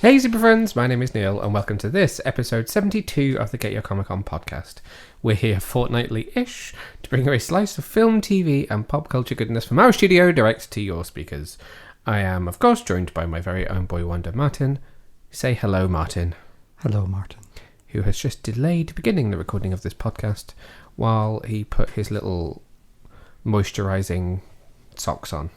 Hey super friends, my name is Neil and welcome to this episode 72 of the Get Your Comic On podcast. We're here fortnightly-ish to bring you a slice of film, TV and pop culture goodness from our studio direct to your speakers. I am, of course, joined by my very own boy wonder, Martin. Say hello, Martin. Hello, Martin. Who has just delayed beginning the recording of this podcast while he put his little moisturising socks on.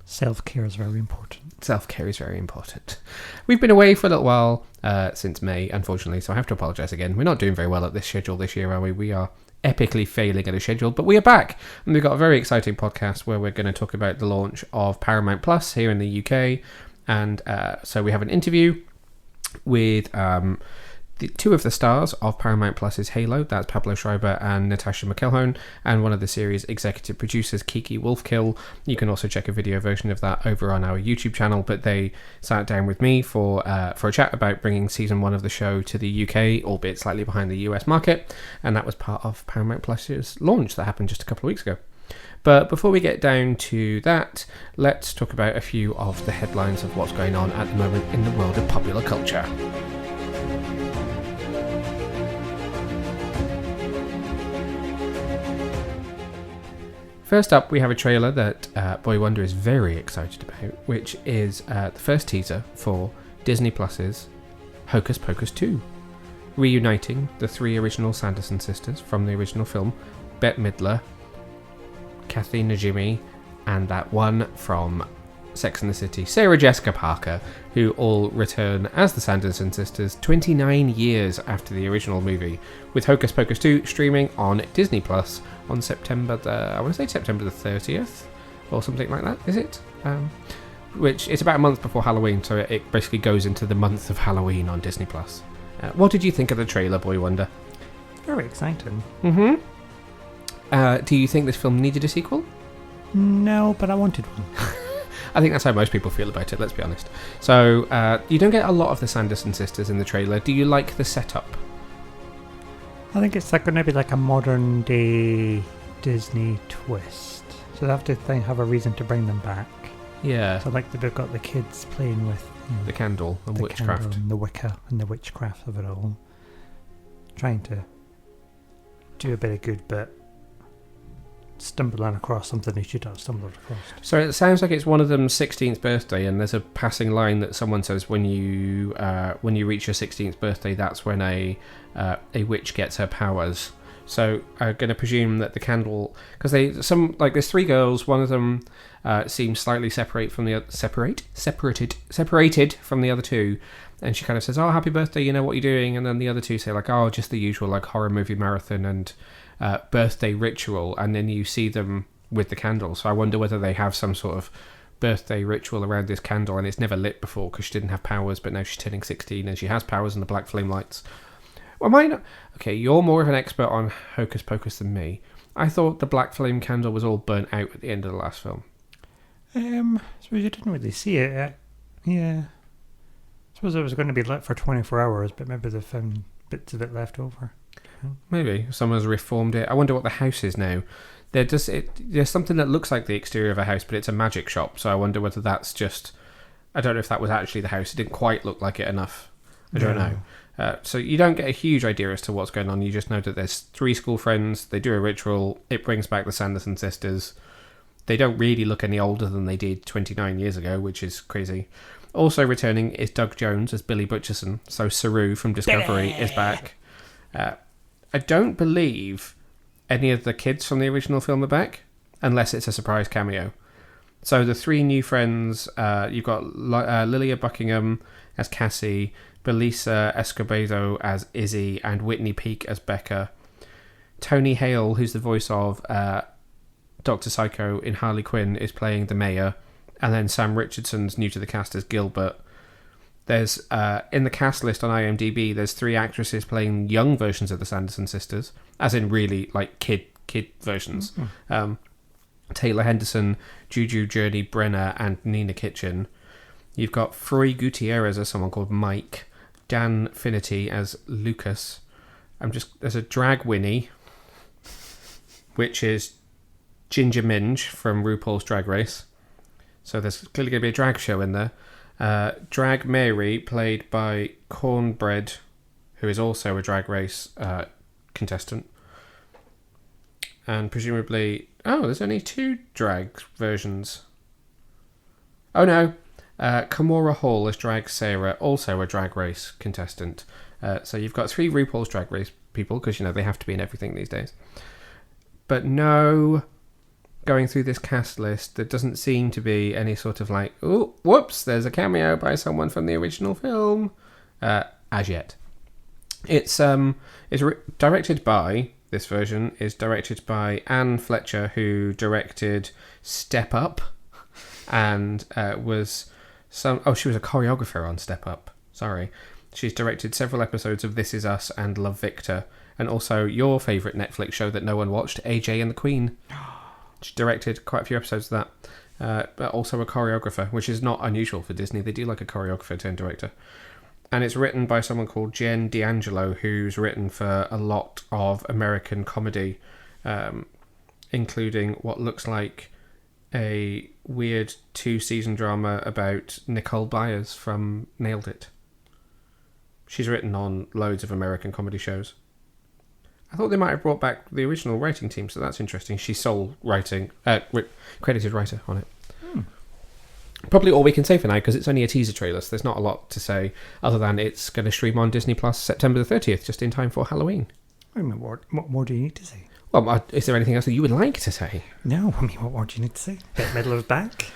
Self-care is very important. Self-care is very important. We've been away for a little while since May, unfortunately, so I have to apologise again. We're not doing very well at this schedule this year, are we? We are epically failing at a schedule, but we are back, and we've got a very exciting podcast where we're going to talk about the launch of Paramount Plus here in the UK, and so we have an interview with the two of the stars of Paramount Plus's Halo, that's Pablo Schreiber and Natascha McElhone, and one of the series' executive producers, Kiki Wolfkill. You can also check a video version of that over on our YouTube channel, but they sat down with me for a chat about bringing season 1 of the show to the UK, albeit slightly behind the US market, and that was part of Paramount Plus's launch that happened just a couple of weeks ago. But before we get down to that, let's talk about a few of the headlines of what's going on at the moment in the world of popular culture. First up, we have a trailer that Boy Wonder is very excited about, which is the first teaser for Disney Plus's Hocus Pocus 2, reuniting the 3 original Sanderson sisters from the original film, Bette Midler, Kathy Najimy, and that one from Sex and the City, Sarah Jessica Parker, who all return as the Sanderson sisters 29 years after the original movie, with Hocus Pocus 2 streaming on Disney Plus on September the 30th or something like that, is it? Which it's about a month before Halloween, so it basically goes into the month of Halloween on Disney Plus. What did you think of the trailer, Boy Wonder? Very exciting. Do you think this film needed a sequel? No, but I wanted one. I think that's how most people feel about it, let's be honest. So, you don't get a lot of the Sanderson sisters in the trailer. Do you like the setup? I think it's going to be like a modern day Disney twist. So they have to have a reason to bring them back. Yeah. So like they've got the kids playing with the candle and witchcraft. Candle and the Wicca and the witchcraft of it all. Trying to do a bit of good, but stumbling across something they should have stumbled across. So it sounds like it's one of them's 16th birthday, and there's a passing line that someone says when you reach your 16th birthday, that's when a witch gets her powers. So I'm going to presume that the candle, because there's 3 girls, one of them seems slightly separated from the other 2, and she kind of says, "Oh, happy birthday, you know what you're doing," and then the other 2 say like, "Oh, just the usual like horror movie marathon and birthday ritual," and then you see them with the candle. So I wonder whether they have some sort of birthday ritual around this candle, and it's never lit before because she didn't have powers, but now she's turning 16 and she has powers and the black flame lights. Well, okay, you're more of an expert on Hocus Pocus than me. I thought the black flame candle was all burnt out at the end of the last film. I suppose you didn't really see it. Yeah. I suppose it was going to be lit for 24 hours, but maybe they found bits of it left over. Maybe someone's reformed it. I wonder what the house is now. There's something that looks like the exterior of a house, but it's a magic shop. So I wonder whether that's just. I don't know if that was actually the house. It didn't quite look like it enough. I don't know. So you don't get a huge idea as to what's going on. You just know that there's 3 school friends. They do a ritual. It brings back the Sanderson sisters. They don't really look any older than they did 29 years ago, which is crazy. Also returning is Doug Jones as Billy Butcherson. So Saru from Discovery is back. I don't believe any of the kids from the original film are back, unless it's a surprise cameo. So the 3 new friends, you've got Lilia Buckingham as Cassie, Belisa Escobedo as Izzy, and Whitney Peake as Becca. Tony Hale, who's the voice of Dr. Psycho in Harley Quinn, is playing the mayor, and then Sam Richardson's new to the cast as Gilbert. There's in the cast list on IMDb, there's 3 actresses playing young versions of the Sanderson sisters, as in really like kid versions. Mm-hmm. Taylor Henderson, Juju Journey Brenner, and Nina Kitchen. You've got Froy Gutierrez as someone called Mike, Dan Finnerty as Lucas. There's a drag Winnie, which is Ginger Minge from RuPaul's Drag Race. So there's clearly going to be a drag show in there. Drag Mary, played by Cornbread, who is also a Drag Race contestant. And presumably... Oh, there's only 2 drag versions. Oh no. Kimora Hall as Drag Sarah, also a Drag Race contestant. So you've got 3 RuPaul's Drag Race people, because, they have to be in everything these days. But no... Going through this cast list, there doesn't seem to be any sort of like, oh, whoops, there's a cameo by someone from the original film, as yet. It's directed by, this version is directed by Anne Fletcher, who directed Step Up, and she was a choreographer on Step Up, sorry. She's directed several episodes of This Is Us and Love Victor, and also your favourite Netflix show that no one watched, AJ and the Queen. She directed quite a few episodes of that, but also a choreographer, which is not unusual for Disney. They do like a choreographer turned director. And it's written by someone called Jen D'Angelo, who's written for a lot of American comedy, including what looks like a weird 2-season drama about Nicole Byers from Nailed It. She's written on loads of American comedy shows. I thought they might have brought back the original writing team, so that's interesting. She's sole writing, credited writer on it. Probably all we can say for now, because it's only a teaser trailer, so there's not a lot to say, other than it's going to stream on Disney Plus September the 30th, just in time for Halloween. I mean, what more do you need to say? Well, is there anything else that you would like to say? No, I mean, what more do you need to say? Bit middle of back?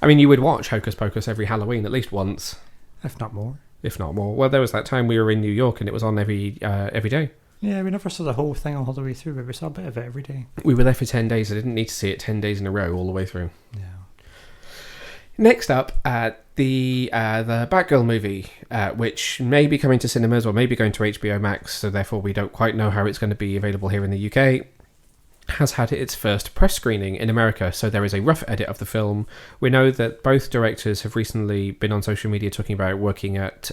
I mean, you would watch Hocus Pocus every Halloween at least once. If not more. If not more. Well, there was that time we were in New York and it was on every day. Yeah, we never saw the whole thing all the way through, but we saw a bit of it every day. We were there for 10 days. I didn't need to see it 10 days in a row all the way through. No. Next up, the Batgirl movie, which may be coming to cinemas or may be going to HBO Max, so therefore we don't quite know how it's going to be available here in the UK, has had its first press screening in America, so there is a rough edit of the film. We know that both directors have recently been on social media talking about working at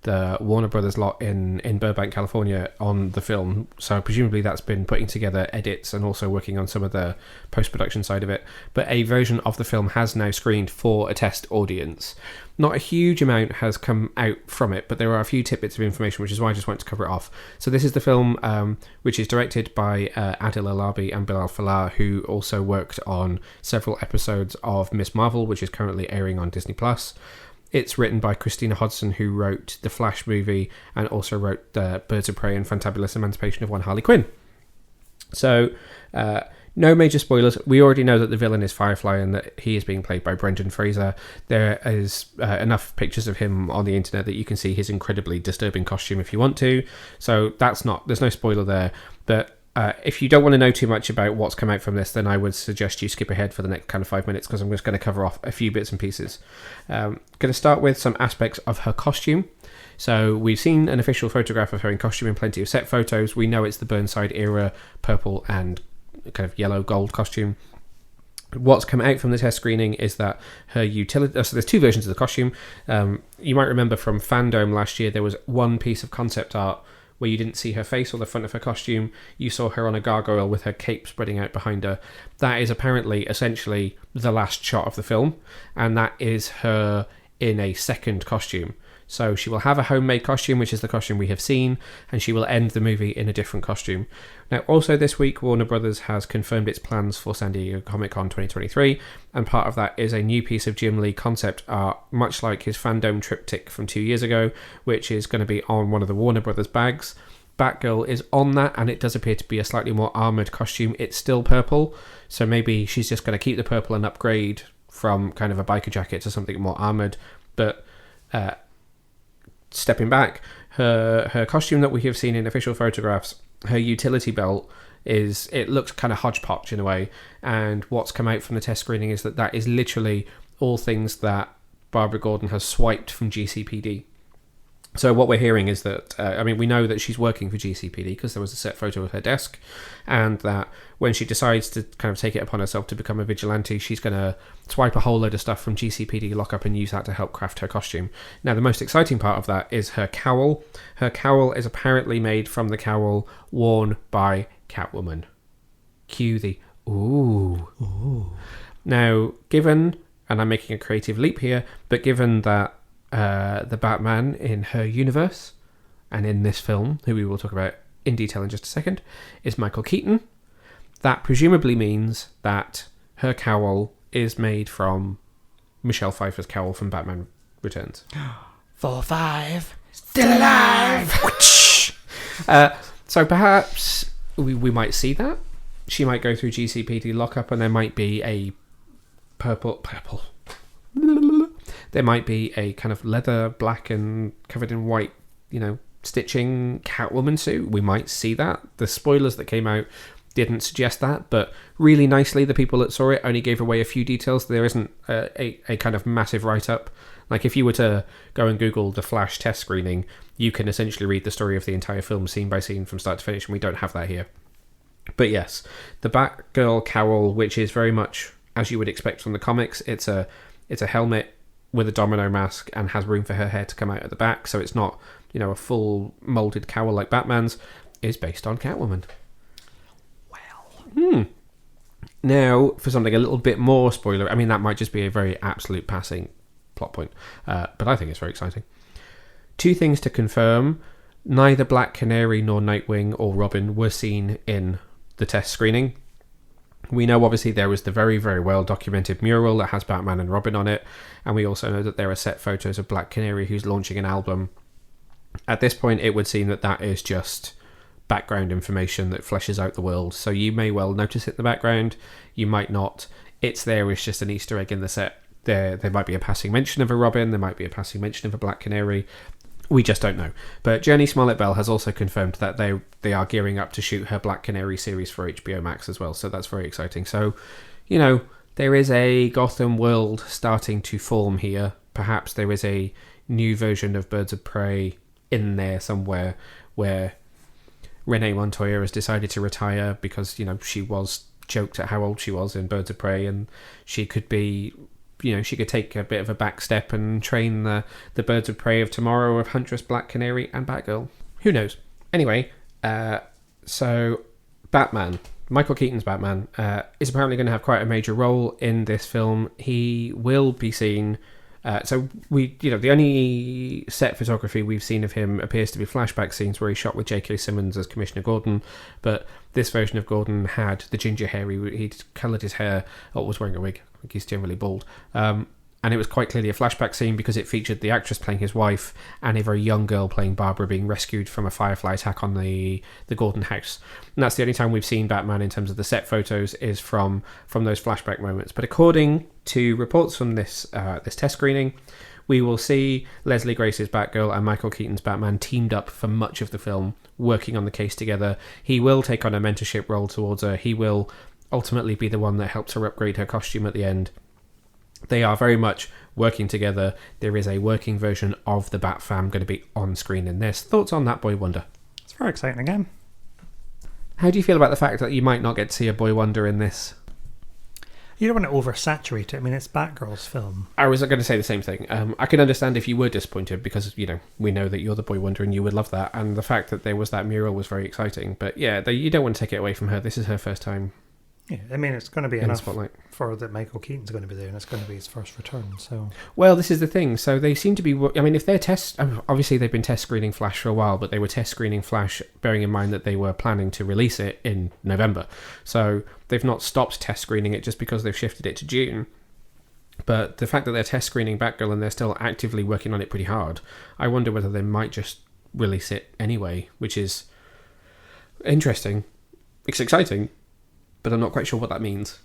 the Warner Brothers lot in Burbank, California on the film, so presumably that's been putting together edits and also working on some of the post-production side of it. But a version of the film has now screened for a test audience. Not a huge amount has come out from it, but there are a few tidbits of information, which is why I just wanted to cover it off. So this is the film which is directed by Adil Alabi and Bilal Fallah, who also worked on several episodes of Miss Marvel, which is currently airing on Disney+. It's written by Christina Hodson, who wrote the Flash movie and also wrote Birds of Prey and Fantabulous Emancipation of One Harley Quinn. So, no major spoilers. We already know that the villain is Firefly and that he is being played by Brendan Fraser. There is enough pictures of him on the internet that you can see his incredibly disturbing costume if you want to. So there's no spoiler there. But if you don't want to know too much about what's come out from this, then I would suggest you skip ahead for the next kind of 5 minutes, because I'm just going to cover off a few bits and pieces. Going to start with some aspects of her costume. So we've seen an official photograph of her in costume and plenty of set photos. We know it's the Burnside era purple and kind of yellow gold costume. What's come out from the test screening is that her utility... So there's 2 versions of the costume. You might remember from Fandom last year, there was one piece of concept art where you didn't see her face or the front of her costume. You saw her on a gargoyle with her cape spreading out behind her. That is apparently essentially the last shot of the film, and that is her in a second costume. So she will have a homemade costume, which is the costume we have seen, and she will end the movie in a different costume. Now, also this week, Warner Brothers has confirmed its plans for San Diego Comic-Con 2023, and part of that is a new piece of Jim Lee concept art, much like his Fandom triptych from 2 years ago, which is going to be on one of the Warner Brothers bags. Batgirl is on that, and it does appear to be a slightly more armoured costume. It's still purple, so maybe she's just going to keep the purple and upgrade from kind of a biker jacket to something more armoured, but... stepping back, her costume that we have seen in official photographs, her utility belt it looks kind of hodgepodge in a way, and what's come out from the test screening is that is literally all things that Barbara Gordon has swiped from GCPD. So what we're hearing is that, we know that she's working for GCPD because there was a set photo of her desk, and that when she decides to kind of take it upon herself to become a vigilante, she's going to swipe a whole load of stuff from GCPD lockup and use that to help craft her costume. Now, the most exciting part of that is her cowl. Her cowl is apparently made from the cowl worn by Catwoman. Cue the ooh. Ooh. Now, given and I'm making a creative leap here, but given that the Batman in her universe and in this film, who we will talk about in detail in just a second, is Michael Keaton, that presumably means that her cowl is made from Michelle Pfeiffer's cowl from Batman Returns. 4-5, still alive! So perhaps we might see that. She might go through GCPD lockup and there might be a purple. There might be a kind of leather, black and covered in white, stitching Catwoman suit. We might see that. The spoilers that came out didn't suggest that, but really nicely, the people that saw it only gave away a few details. There isn't a kind of massive write-up. Like, if you were to go and Google the Flash test screening, you can essentially read the story of the entire film scene by scene from start to finish, and we don't have that here. But yes, the Batgirl cowl, which is very much as you would expect from the comics, it's a helmet with a domino mask and has room for her hair to come out at the back, so it's not, a full molded cowl like Batman's, is based on Catwoman. Well. Now, for something a little bit more spoiler, I mean, that might just be a very absolute passing plot point, but I think it's very exciting. 2 things to confirm: neither Black Canary nor Nightwing or Robin were seen in the test screening. We know obviously there was the very, very well documented mural that has Batman and Robin on it, and we also know that there are set photos of Black Canary who's launching an album. At this point, it would seem that that is just background information that fleshes out the world, so you may well notice it in the background, you might not. It's there as just an Easter egg in the set. There might be a passing mention of a Robin, there might be a passing mention of a Black Canary. We just don't know. But Jenny Smollett-Bell has also confirmed that they are gearing up to shoot her Black Canary series for HBO Max as well, so that's very exciting. So, there is a Gotham world starting to form here. Perhaps there is a new version of Birds of Prey in there somewhere where Renee Montoya has decided to retire because, she was joked at how old she was in Birds of Prey, and she could be... she could take a bit of a back step and train the Birds of Prey of tomorrow of Huntress, Black Canary, and Batgirl. Who knows? Anyway, so Batman, Michael Keaton's Batman, is apparently going to have quite a major role in this film. He will be seen... the only set photography we've seen of him appears to be flashback scenes where he shot with J.K. Simmons as Commissioner Gordon, but this version of Gordon had the ginger hair. He'd coloured his hair, or was wearing a wig. I think he's generally bald. And it was quite clearly a flashback scene because it featured the actress playing his wife and a very young girl playing Barbara being rescued from a Firefly attack on the Gordon house. And that's the only time we've seen Batman in terms of the set photos is from those flashback moments. But according to reports from this test screening, we will see Leslie Grace's Batgirl and Michael Keaton's Batman teamed up for much of the film, working on the case together. He will take on a mentorship role towards her. He will ultimately be the one that helps her upgrade her costume at the end. They are very much working together. There is a working version of the Bat Fam going to be on screen in this. Thoughts on that, Boy Wonder? It's very exciting again. How do you feel about the fact that you might not get to see a Boy Wonder in this? You don't want to oversaturate it. I mean, it's Batgirl's film. I was going to say the same thing. I can understand if you were disappointed because, we know that you're the Boy Wonder and you would love that. And the fact that there was that mural was very exciting. But yeah, you don't want to take it away from her. This is her first time. Yeah, I mean, it's going to be in enough spotlight for that Michael Keaton's going to be there, and it's going to be his first return. So, well, this is the thing. So they seem to be. I mean, if they're obviously they've been test screening Flash for a while, but they were test screening Flash, bearing in mind that they were planning to release it in November. So they've not stopped test screening it just because they've shifted it to June. But the fact that they're test screening Batgirl and they're still actively working on it pretty hard, I wonder whether they might just release it anyway, which is interesting. It's exciting. But I'm not quite sure what that means.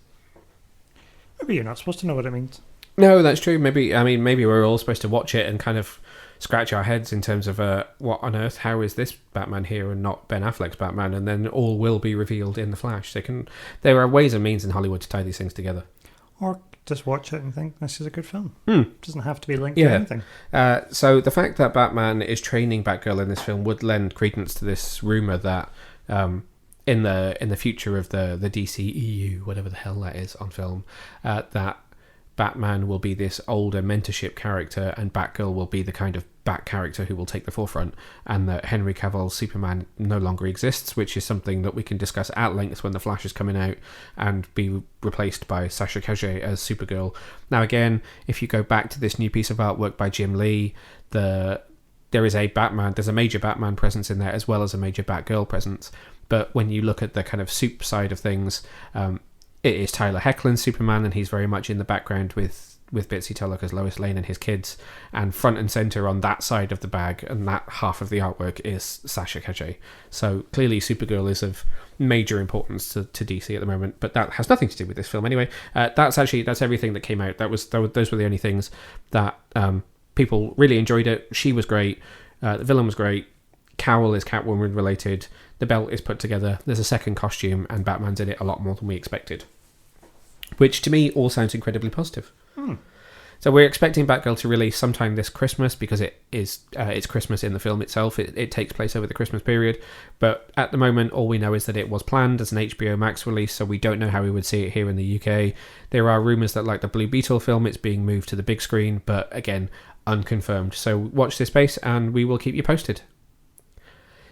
Maybe you're not supposed to know what it means. No, that's true. Maybe we're all supposed to watch it and kind of scratch our heads in terms of what on earth, how is this Batman here and not Ben Affleck's Batman? And then all will be revealed in the Flash. There are ways and means in Hollywood to tie these things together. Or just watch it and think this is a good film. It doesn't have to be linked to anything. So the fact that Batman is training Batgirl in this film would lend credence to this rumour that in the future of the DCEU, whatever the hell that is on film, that Batman will be this older mentorship character and Batgirl will be the kind of Bat character who will take the forefront, and that Henry Cavill's Superman no longer exists, which is something that we can discuss at length when The Flash is coming out, and be replaced by Sasha Calle as Supergirl. Now again, if you go back to this new piece of artwork by Jim Lee, there is there's a major Batman presence in there as well as a major Batgirl presence. But when you look at the kind of soup side of things, it is Tyler Hoechlin's Superman, and he's very much in the background with Bitsy Tulloch as Lois Lane and his kids, and front and centre on that side of the bag and that half of the artwork is Sasha Calle. So clearly Supergirl is of major importance to DC at the moment, but that has nothing to do with this film anyway. That's everything that came out. Those were the only things that people really enjoyed it. She was great. The villain was great. Cowl is Catwoman related. The belt is put together. There's a second costume, and Batman's in it a lot more than we expected, which to me all sounds incredibly positive. So we're expecting Batgirl to release sometime this Christmas, because it's Christmas in the film itself. It takes place over the Christmas period, but at the moment all we know is that it was planned as an HBO Max release, so we don't know how we would see it here in the UK. There are rumours that, like the Blue Beetle film, it's being moved to the big screen, but again, unconfirmed. So watch this space and we will keep you posted.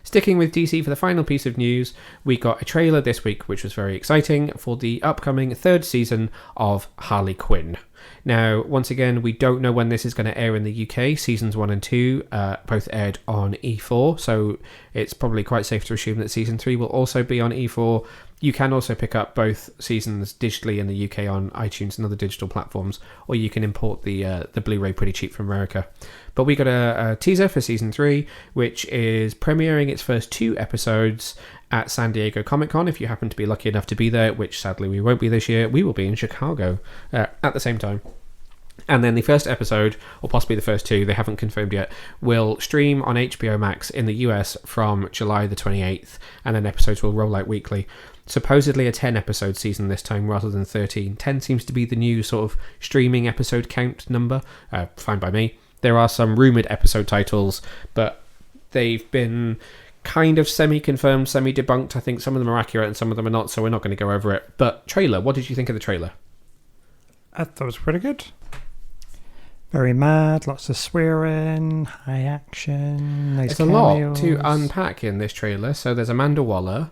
Sticking with DC for the final piece of news, we got a trailer this week which was very exciting for the upcoming third season of Harley Quinn. Now, once again, we don't know when this is going to air in the UK. Seasons 1 and 2 both aired on E4, so it's probably quite safe to assume that Season 3 will also be on E4. You can also pick up both seasons digitally in the UK on iTunes and other digital platforms, or you can import the Blu-ray pretty cheap from America. But we got a teaser for Season 3, which is premiering its first 2 episodes at San Diego Comic-Con. If you happen to be lucky enough to be there, which sadly we won't be this year, we will be in Chicago at the same time. And then the first episode, or possibly the first 2, they haven't confirmed yet, will stream on HBO Max in the US from July the 28th, and then episodes will roll out weekly. Supposedly a 10-episode season this time rather than 13. 10 seems to be the new sort of streaming episode count number. Fine by me. There are some rumoured episode titles, but they've been kind of semi-confirmed, semi-debunked. I think some of them are accurate and some of them are not, so we're not going to go over it. But trailer, what did you think of the trailer? I thought it was pretty good. Very mad, lots of swearing, high action, nice There's cameos. a lot to unpack in this trailer. So there's Amanda Waller,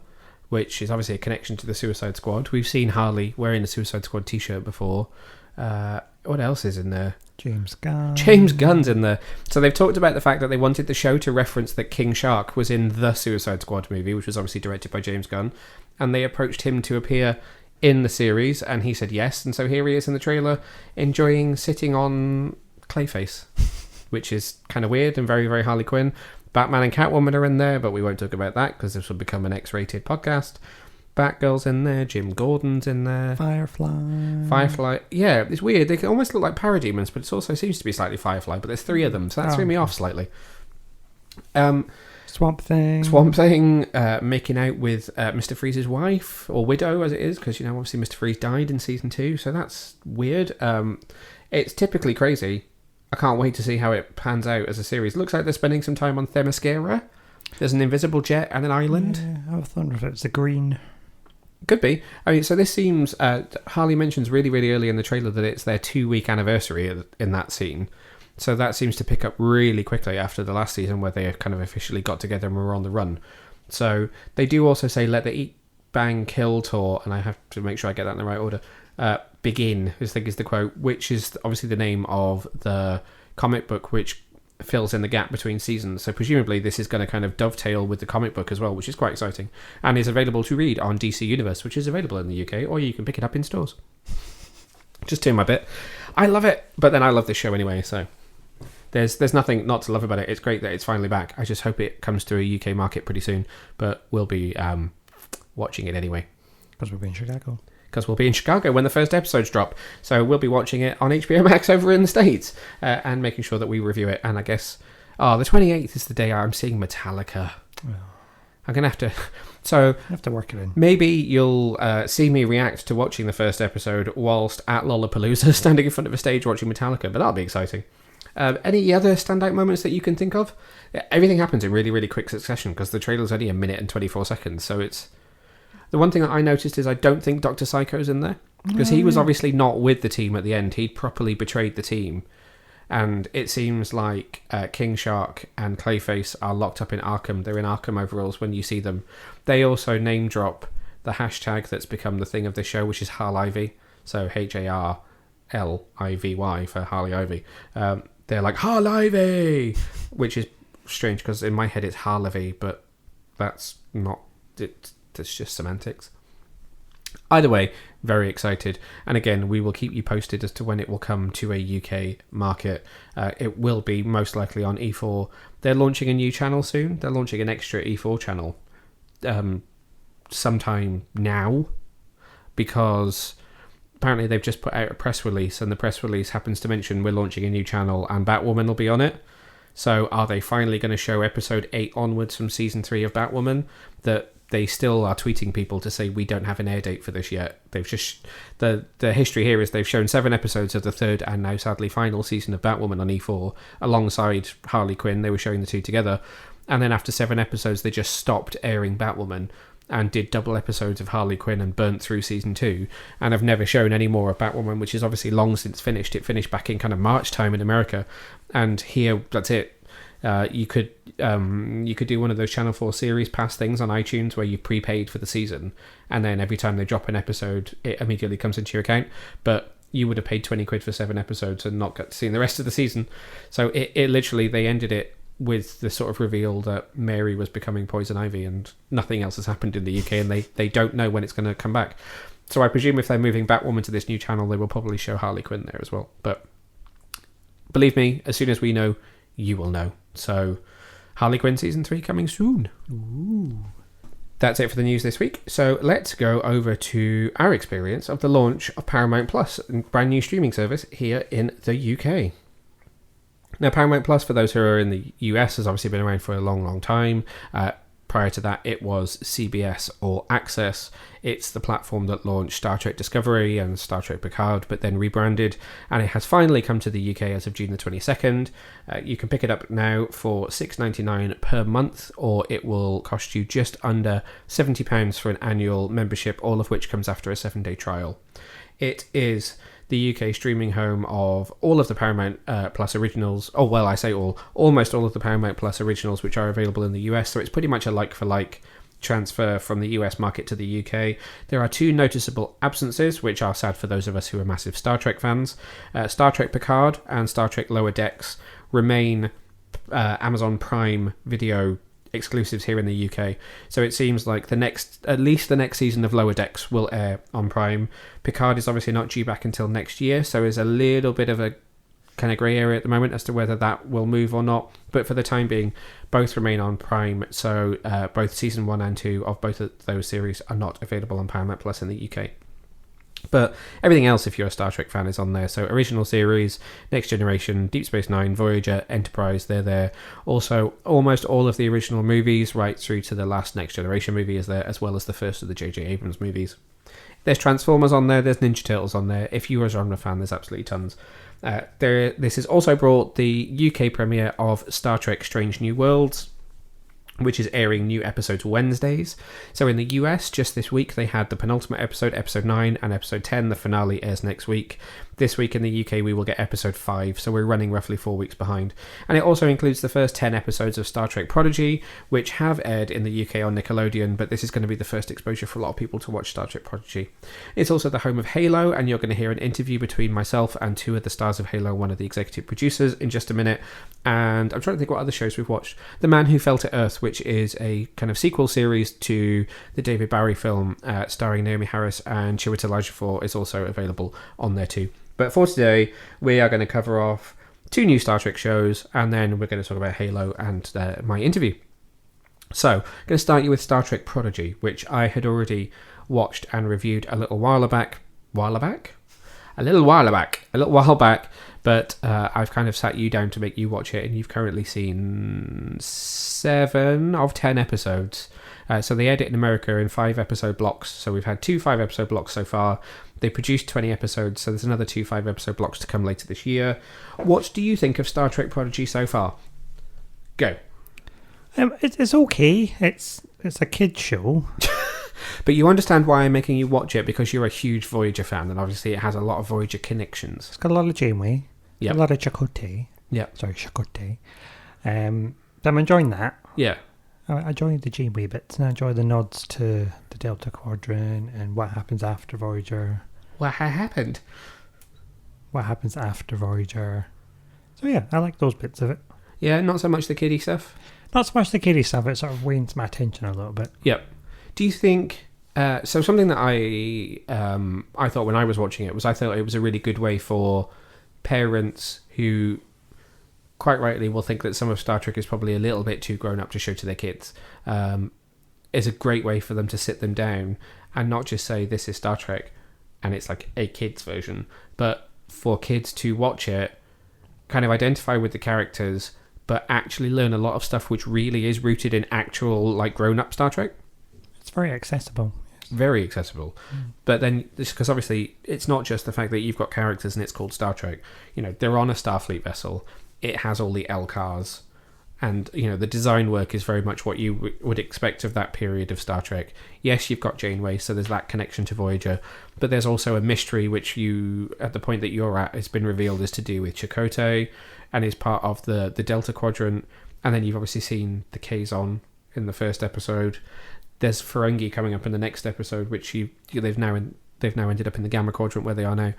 which is obviously a connection to the Suicide Squad. We've seen Harley wearing a Suicide Squad t-shirt before. What else is in there? James Gunn. James Gunn's in there. So they've talked about the fact that they wanted the show to reference that King Shark was in the Suicide Squad movie, which was obviously directed by James Gunn. And they approached him to appear in the series, and he said yes. And so here he is in the trailer, sitting on Clayface, which is kind of weird and very, very Harley Quinn. Batman and Catwoman are in there, but we won't talk about that because this will become an X-rated podcast. Batgirl's in there, Jim Gordon's in there. Firefly. Yeah, it's weird. They can almost look like parademons, but it also seems to be slightly Firefly, but there's 3 of them, so that threw me off slightly. Swamp Thing making out with Mr. Freeze's wife, or widow as it is, because, obviously Mr. Freeze died in season 2, so that's weird. It's typically crazy. I can't wait to see how it pans out as a series. Looks like they're spending some time on Themyscira. There's an invisible jet and an island. Yeah, I thought if it's the green. Could be. I mean, so this seems... Harley mentions really, really early in the trailer that it's their 2-week anniversary in that scene. So that seems to pick up really quickly after the last season where they kind of officially got together and were on the run. So they do also say, let the Eat, Bang, Kill tour, and I have to make sure I get that in the right order, begin, I think is the quote, which is obviously the name of the comic book which fills in the gap between seasons. So presumably this is going to kind of dovetail with the comic book as well, which is quite exciting, and is available to read on DC Universe, which is available in the UK, or you can pick it up in stores. Just doing my bit. I love it, but then I love this show anyway, so there's nothing not to love about it. It's great that it's finally back. I just hope it comes to a UK market pretty soon, but we'll be watching it anyway. Because we'll be in Chicago. Because we'll be in Chicago when the first episodes drop. So we'll be watching it on HBO Max over in the States and making sure that we review it. And I guess, the 28th is the day I'm seeing Metallica. Oh. I'm going to have to... So you have to work it in. Maybe you'll see me react to watching the first episode whilst at Lollapalooza standing in front of a stage watching Metallica, but that'll be exciting. Any other standout moments that you can think of? Everything happens in really, really quick succession because the trailer's only 1 minute and 24 seconds, so it's... The one thing that I noticed is I don't think Dr. Psycho's in there, because he was obviously not with the team at the end. He'd properly betrayed the team. And it seems like King Shark and Clayface are locked up in Arkham. They're in Arkham overalls when you see them. They also name drop the hashtag that's become the thing of the show, which is Harlivy. So HARLIVY for Harley Ivy. They're like, Harlivy! Which is strange because in my head it's Harlivy, but that's not it. That's just semantics. Either way, very excited. And again, we will keep you posted as to when it will come to a UK market. It will be most likely on E4. They're launching a new channel soon. They're launching an extra E4 channel sometime now, because apparently they've just put out a press release, and the press release happens to mention we're launching a new channel and Batwoman will be on it. So are they finally going to show episode 8 onwards from season 3 of Batwoman? That they still are tweeting people to say we don't have an air date for this yet. They've just the history here is they've shown 7 episodes of the third and now sadly final season of Batwoman on E4 alongside Harley Quinn. They were showing the two together, and then after 7 episodes they just stopped airing Batwoman and did double episodes of Harley Quinn and burnt through season 2, and have never shown any more of Batwoman, which is obviously long since finished. It finished back in kind of March time in America, and here that's it. You could do one of those Channel 4 series pass things on iTunes where you prepaid for the season, and then every time they drop an episode it immediately comes into your account, but you would have paid 20 quid for 7 episodes and not got to see the rest of the season. So it literally, they ended it with the sort of reveal that Mary was becoming Poison Ivy, and nothing else has happened in the UK, and they don't know when it's going to come back. So I presume if they're moving Batwoman to this new channel, they will probably show Harley Quinn there as well. But believe me, as soon as we know, you will know. So Harley Quinn season 3 coming soon. Ooh. That's it for the news this week. So let's go over to our experience of the launch of Paramount Plus, a brand new streaming service here in the UK. Now, Paramount Plus, for those who are in the US, has obviously been around for a long, long time. Prior to that, it was CBS All Access. It's the platform that launched Star Trek Discovery and Star Trek Picard, but then rebranded, and it has finally come to the UK as of June the 22nd. You can pick it up now for $6.99 per month, or it will cost you just under £70 for an annual membership, all of which comes after a 7-day trial. It is the UK streaming home of all of the Paramount Plus originals. Oh, well, I say all. Almost all of the Paramount Plus originals which are available in the US, so it's pretty much a like-for-like transfer from the US market to the UK. There are 2 noticeable absences, which are sad for those of us who are massive Star Trek fans. Star Trek Picard and Star Trek Lower Decks remain Amazon Prime Video exclusives here in the UK, so it seems like at least the next season of Lower Decks will air on Prime. Picard is obviously not due back until next year, so there's a little bit of a kind of grey area at the moment as to whether that will move or not, but for the time being both remain on Prime, so both season 1 and 2 of both of those series are not available on Paramount Plus in the UK. But everything else, if you're a Star Trek fan, is on there. So original series, Next Generation, Deep Space Nine, Voyager, Enterprise, they're there. Also, almost all of the original movies, right through to the last Next Generation movie is there, as well as the first of the J.J. Abrams movies. There's Transformers on there, there's Ninja Turtles on there. If you're a genre fan, there's absolutely tons. This has also brought the UK premiere of Star Trek Strange New Worlds, which is airing new episodes Wednesdays. So in the US, just this week, they had the penultimate episode, episode 9, and episode 10. The finale airs next week. This week in the UK, we will get episode 5, so we're running roughly 4 weeks behind. And it also includes the first 10 episodes of Star Trek Prodigy, which have aired in the UK on Nickelodeon, but this is going to be the first exposure for a lot of people to watch Star Trek Prodigy. It's also the home of Halo, and you're going to hear an interview between myself and 2 of the stars of Halo, one of the executive producers, in just a minute. And I'm trying to think what other shows we've watched. The Man Who Fell to Earth, which is a kind of sequel series to the David Bowie film starring Naomi Harris and Chiwetel Ejiofor, is also available on there too. But for today, we are going to cover off 2 new Star Trek shows, and then we're going to talk about Halo and my interview. So, I'm going to start you with Star Trek Prodigy, which I had already watched and reviewed a little while back, but I've kind of sat you down to make you watch it, and you've currently seen 7 of 10 episodes. So they aired it in America in 5-episode blocks, so we've had 2 5-episode blocks so far. They produced 20 episodes, so there's another 2 5-episode blocks to come later this year. What do you think of Star Trek Prodigy so far? Go. It's okay. It's a kid's show. But you understand why I'm making you watch it, because you're a huge Voyager fan, and obviously it has a lot of Voyager connections. It's got a lot of Janeway. Yep. A lot of Chakotay. Yeah. Sorry, Chakotay. I'm enjoying that. Yeah. I enjoy the Janeway bits, and I enjoy the nods to the Delta Quadrant and what happens after Voyager. What happened? What happens after Voyager. So yeah, I like those bits of it. Yeah, not so much the kiddie stuff. Not so much the kiddie stuff, it sort of wanes my attention a little bit. Yep. Do you think... so something that I thought when I was watching it was I thought it was a really good way for parents who quite rightly will think that some of Star Trek is probably a little bit too grown up to show to their kids. Is a great way for them to sit them down and not just say this is Star Trek and it's like a kid's version, but for kids to watch it, kind of identify with the characters, but actually learn a lot of stuff which really is rooted in actual like grown-up Star Trek. It's very accessible. Very accessible. But then, because obviously it's not just the fact that you've got characters and it's called Star Trek. You know, they're on a Starfleet vessel. It has all the LCARs. And, you know, the design work is very much what you would expect of that period of Star Trek. Yes, you've got Janeway, so there's that connection to Voyager. But there's also a mystery which you, at the point that you're at, has been revealed is to do with Chakotay and is part of the Delta Quadrant. And then you've obviously seen the Kazon in the first episode. There's Ferengi coming up in the next episode, which they've now ended up in the Gamma Quadrant where they are now.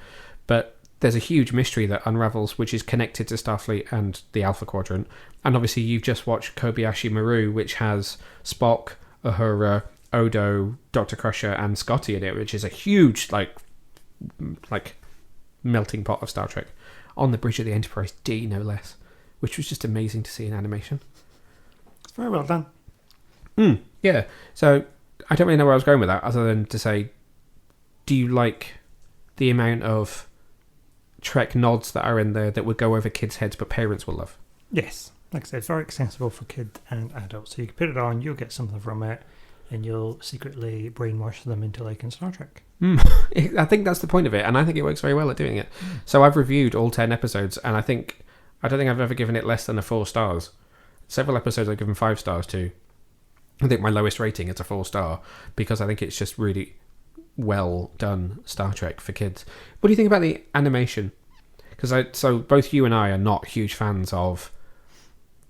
But there's a huge mystery that unravels, which is connected to Starfleet and the Alpha Quadrant. And obviously, you've just watched Kobayashi Maru, which has Spock, Uhura, Odo, Dr. Crusher, and Scotty in it, which is a huge like melting pot of Star Trek on the bridge of the Enterprise D, no less, which was just amazing to see in animation. It's very well done. Yeah, so I don't really know where I was going with that, other than to say, do you like the amount of Trek nods that are in there that would go over kids' heads but parents will love? Yes, like I said, it's very accessible for kids and adults. So you can put it on, you'll get something from it, and you'll secretly brainwash them into liking Star Trek. I think that's the point of it, and I think it works very well at doing it. So I've reviewed all 10 episodes, and I don't think I've ever given it less than 4 stars. Several episodes I've given 5 stars to. I think my lowest rating is a 4-star because I think it's just really well done Star Trek for kids. What do you think about the animation? So both you and I are not huge fans of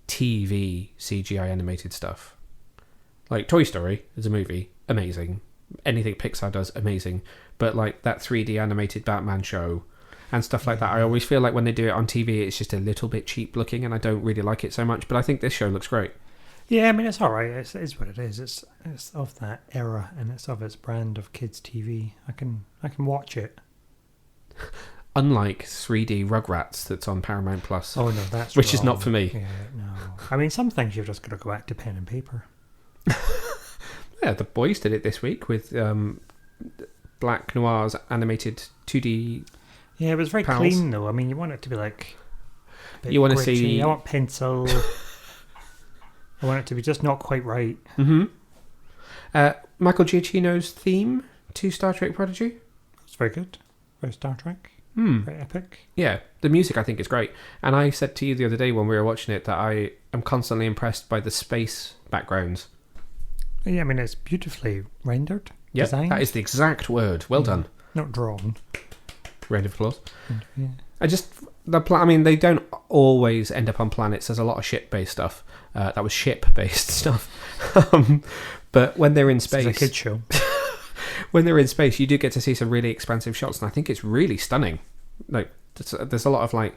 TV CGI animated stuff. Like Toy Story is a movie, amazing. Anything Pixar does, amazing. But like that 3D animated Batman show and stuff like that, I always feel like when they do it on TV, it's just a little bit cheap looking, and I don't really like it so much. But I think this show looks great. Yeah, I mean, it's all right. It's what it is. It's of that era, and it's of its brand of kids' TV. I can watch it. Unlike 3D Rugrats that's on Paramount Plus. Oh no, that's which wrong. is not for me. Yeah, no. I mean, some things you've just got to go back to pen and paper. Yeah, the boys did it this week with Black Noir's animated 2D. Yeah, it was very clean though. I mean, you want it to be like. You want to see? I want pencil. I want it to be just not quite right. Mm-hmm. Michael Giacchino's theme to Star Trek Prodigy. It's very good. Very Star Trek. Very epic. Yeah, the music I think is great. And I said to you the other day when we were watching it that I am constantly impressed by the space backgrounds. Yeah, I mean, it's beautifully rendered. Yeah, designed. that is the exact word. Well done. Not drawn. Round of applause. Yeah. I mean, they don't always end up on planets. There's a lot of ship-based stuff. That was ship-based stuff. But when they're in space... It's a kid's show. When they're in space, you do get to see some really expansive shots, and I think it's really stunning. Like, there's a lot of, like,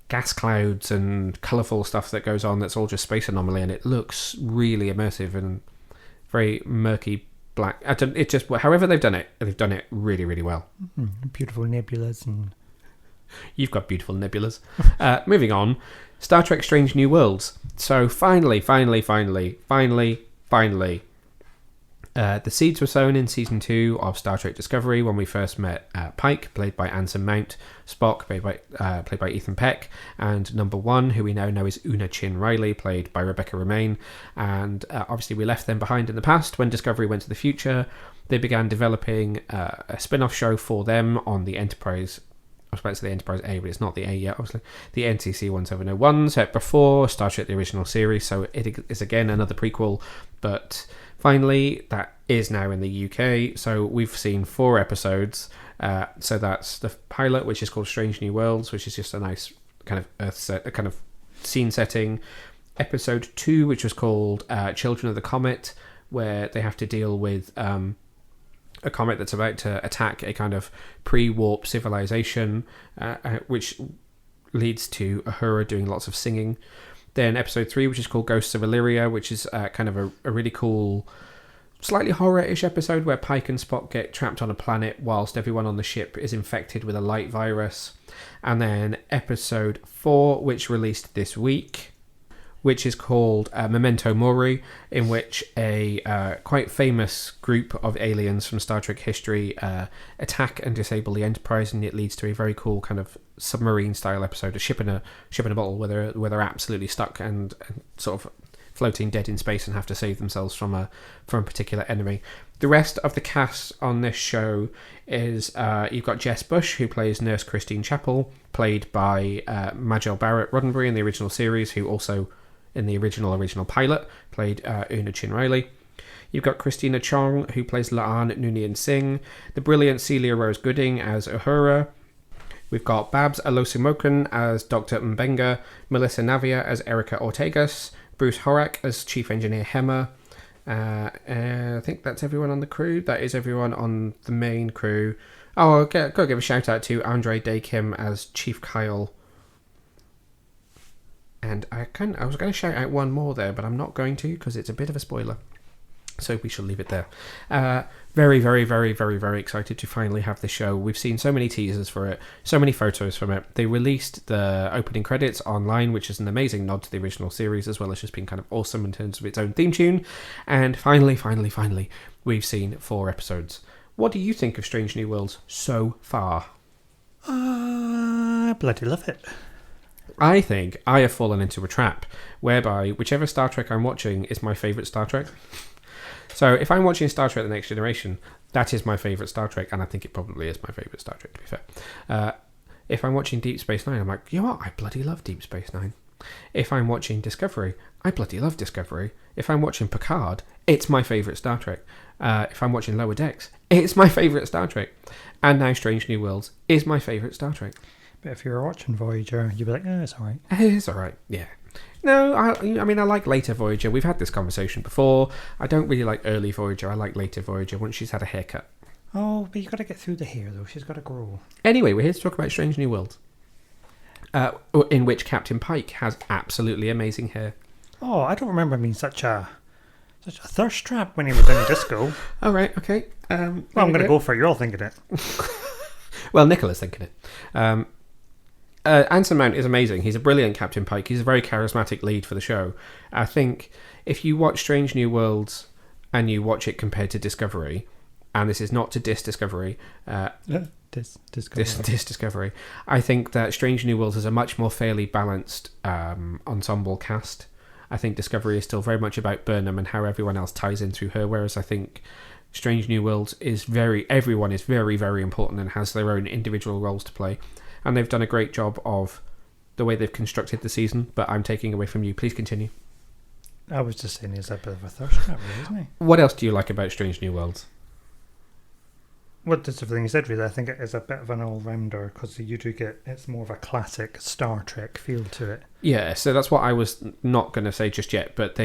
gas clouds and colourful stuff that goes on that's all just space anomaly, and it looks really immersive and very murky black. However they've done it really, really well. Beautiful nebulas and... You've got beautiful nebulas. Moving on, Star Trek Strange New Worlds. So finally, the seeds were sown in Season 2 of Star Trek Discovery when we first met Pike, played by Anson Mount, Spock, played by Ethan Peck, and Number 1, who we now know is Una Chin Riley, played by Rebecca Romaine. And obviously we left them behind in the past. When Discovery went to the future, they began developing a spin-off show for them on the Enterprise. I was about to say the Enterprise A, but it's not the A yet, obviously. The NCC 1701, set before Star Trek the original series, so it is again another prequel, but finally that is now in the UK. So we've seen 4 episodes. So that's the pilot, which is called Strange New Worlds, which is just a nice kind of Earth set, a kind of scene setting. Episode 2, which was called Children of the Comet, where they have to deal with a comet that's about to attack a kind of pre-warp civilization, which leads to Uhura doing lots of singing. Then episode 3, which is called Ghosts of Illyria, which is kind of a really cool, slightly horror-ish episode where Pike and Spock get trapped on a planet whilst everyone on the ship is infected with a light virus. And then episode 4, which released this week, which is called Memento Mori, in which a quite famous group of aliens from Star Trek history attack and disable the Enterprise, and it leads to a very cool kind of submarine-style episode, a ship in a bottle, where they're absolutely stuck and sort of floating dead in space and have to save themselves from a particular enemy. The rest of the cast on this show is you've got Jess Bush, who plays Nurse Christine Chapel, played by Majel Barrett Roddenberry in the original series, who also in the original pilot played Una Chin Riley. You've got Christina Chong, who plays Laan Noonien Singh, the brilliant Celia Rose Gooding as Uhura. We've got Babs Alosimokan as Dr. Mbenga, Melissa Navia as Erica Ortegas, Bruce Horak as Chief Engineer Hema. I think that's everyone on the crew. That is everyone on the main crew. Oh, I'll go give a shout out to Andre Day Kim as Chief Kyle. And I was going to shout out one more there, but I'm not going to because it's a bit of a spoiler. So we shall leave it there. Very, very, very, very, very excited to finally have the show. We've seen so many teasers for it, so many photos from it. They released the opening credits online, which is an amazing nod to the original series, as well as just being kind of awesome in terms of its own theme tune. And finally, we've seen 4 episodes. What do you think of Strange New Worlds so far? I bloody love it. I think I have fallen into a trap whereby whichever Star Trek I'm watching is my favourite Star Trek. So if I'm watching Star Trek The Next Generation, that is my favourite Star Trek, and I think it probably is my favourite Star Trek, to be fair. If I'm watching Deep Space Nine, I'm like, you know what, I bloody love Deep Space Nine. If I'm watching Discovery, I bloody love Discovery. If I'm watching Picard, it's my favourite Star Trek. If I'm watching Lower Decks, it's my favourite Star Trek. And now Strange New Worlds is my favourite Star Trek. But if you were watching Voyager, you'd be like, it's alright. It's alright, yeah. No, I mean, I like later Voyager. We've had this conversation before. I don't really like early Voyager. I like later Voyager once she's had a haircut. Oh, but you got to get through the hair, though. She's got to grow. Anyway, we're here to talk about Strange New Worlds, in which Captain Pike has absolutely amazing hair. Oh, I don't remember being such a thirst trap when he was in disco. All right, okay. Well, I'm going to go for it. You're all thinking it. Well, Nicola's thinking it. Anson Mount is amazing. He's a brilliant Captain Pike. He's a very charismatic lead for the show. I think if you watch Strange New Worlds and you watch it compared to Discovery, and this is not to diss Discovery, Discovery, I think that Strange New Worlds is a much more fairly balanced ensemble cast. I think Discovery is still very much about Burnham and how everyone else ties in through her, whereas I think Strange New Worlds is everyone is very, very important and has their own individual roles to play. And they've done a great job of the way they've constructed the season, but I'm taking away from you. Please continue. I was just saying he's a bit of a thirst trap, really, isn't he? What else do you like about Strange New Worlds? Well, that's everything you said, really. I think it is a bit of an all-rounder because you do get, it's more of a classic Star Trek feel to it. Yeah, so that's what I was not going to say just yet, but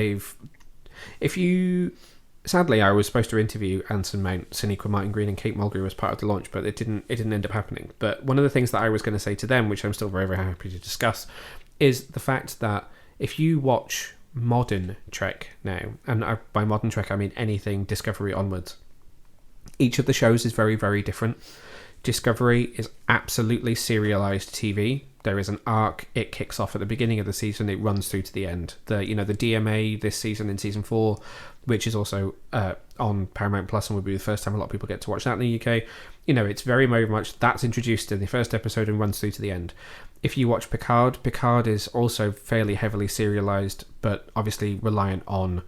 sadly, I was supposed to interview Anson Mount, Sonequa Martin Green, and Kate Mulgrew as part of the launch, but it didn't end up happening. But one of the things that I was going to say to them, which I'm still very, very happy to discuss, is the fact that if you watch modern Trek now, and by modern Trek I mean anything Discovery onwards, each of the shows is very, very different. Discovery is absolutely serialized TV. There is an arc. It kicks off at the beginning of the season. It runs through to the end. The DMA this season in season 4, which is also on Paramount Plus and will be the first time a lot of people get to watch that in the UK. It's very, very much that's introduced in the first episode and runs through to the end. If you watch Picard is also fairly heavily serialized, but obviously reliant on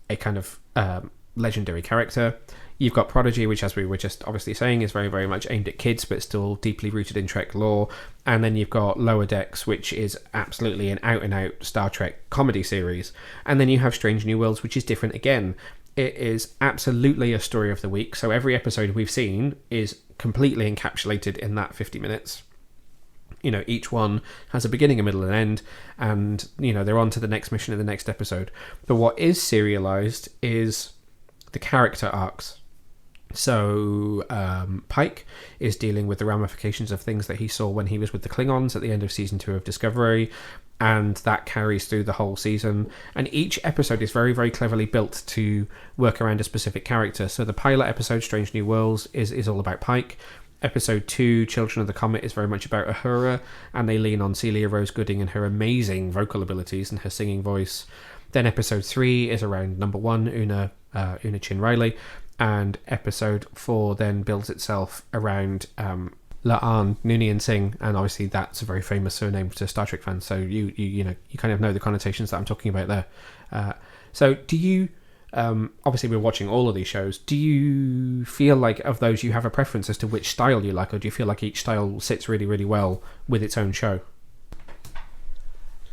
a kind of legendary character. You've got Prodigy, which, as we were just obviously saying, is very, very much aimed at kids, but still deeply rooted in Trek lore. And then you've got Lower Decks, which is absolutely an out-and-out Star Trek comedy series. And then you have Strange New Worlds, which is different again. It is absolutely a story of the week. So every episode we've seen is completely encapsulated in that 50 minutes. each one has a beginning, a middle, and end, and they're on to the next mission in the next episode. But what is serialized is the character arcs. So Pike is dealing with the ramifications of things that he saw when he was with the Klingons at the end of season 2 of Discovery, and that carries through the whole season. And each episode is very, very cleverly built to work around a specific character. So the pilot episode, Strange New Worlds, is all about Pike. Episode 2, Children of the Comet, is very much about Uhura, and they lean on Celia Rose Gooding and her amazing vocal abilities and her singing voice. Then episode 3 is around number 1, Una Chin Riley, and episode 4 then builds itself around La'an Noonien Singh, and obviously that's a very famous surname to Star Trek fans, so you kind of know the connotations that I'm talking about there. So do you... obviously we're watching all of these shows. Do you feel like of those you have a preference as to which style you like, or do you feel like each style sits really, really well with its own show?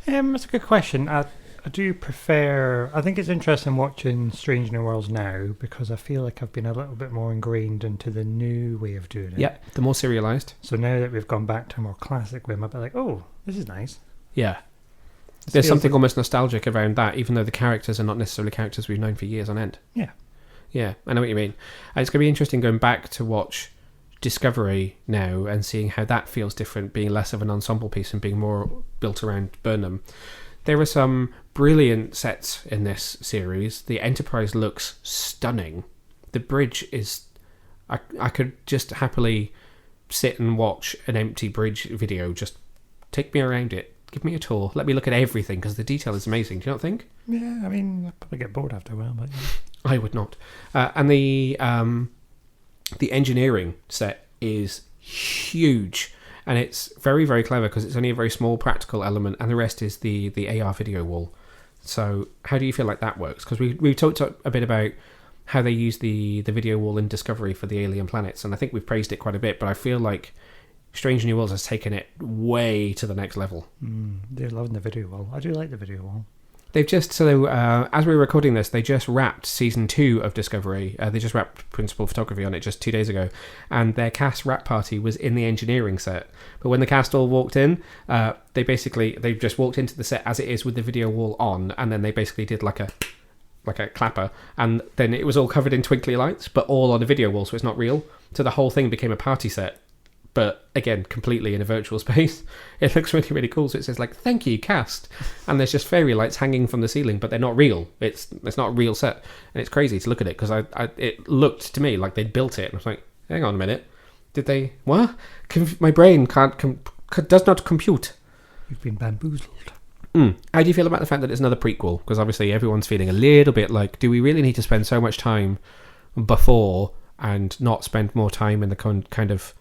That's a good question. I do prefer... I think it's interesting watching Strange New Worlds now because I feel like I've been a little bit more ingrained into the new way of doing it. Yeah, the more serialized. So now that we've gone back to a more classic way, I'm a bit like, oh, this is nice. Yeah. There's something almost nostalgic around that, even though the characters are not necessarily characters we've known for years on end. Yeah. Yeah, I know what you mean. It's going to be interesting going back to watch Discovery now and seeing how that feels different, being less of an ensemble piece and being more built around Burnham. There are some brilliant sets in this series. The Enterprise looks stunning. The bridge is... I could just happily sit and watch an empty bridge video. Just take me around it. Give me a tour. Let me look at everything, because the detail is amazing. Do you not think? Yeah, I mean, I'd probably get bored after a while, but... Yeah. I would not. And the engineering set is huge. And it's very, very clever because it's only a very small practical element, and the rest is the AR video wall. So how do you feel like that works? Because we talked a bit about how they use the video wall in Discovery for the alien planets, and I think we've praised it quite a bit, but I feel like Strange New Worlds has taken it way to the next level. They're loving the video wall. I do like the video wall. They've just, as we were recording this, they just wrapped season 2 of Discovery. They just wrapped principal photography on it just 2 days ago. And their cast wrap party was in the engineering set. But when the cast all walked in, they just walked into the set as it is with the video wall on. And then they basically did like a clapper. And then it was all covered in twinkly lights, but all on a video wall, so it's not real. So the whole thing became a party set. But again, completely in a virtual space. It looks really, really cool. So it says like, "Thank you, cast," and there's just fairy lights hanging from the ceiling, but they're not real. It's not a real set, and it's crazy to look at it because it looked to me like they'd built it. And I was like, "Hang on a minute, did they? What? My brain does not compute." You've been bamboozled. How do you feel about the fact that it's another prequel? Because obviously everyone's feeling a little bit like, do we really need to spend so much time before and not spend more time in the kind of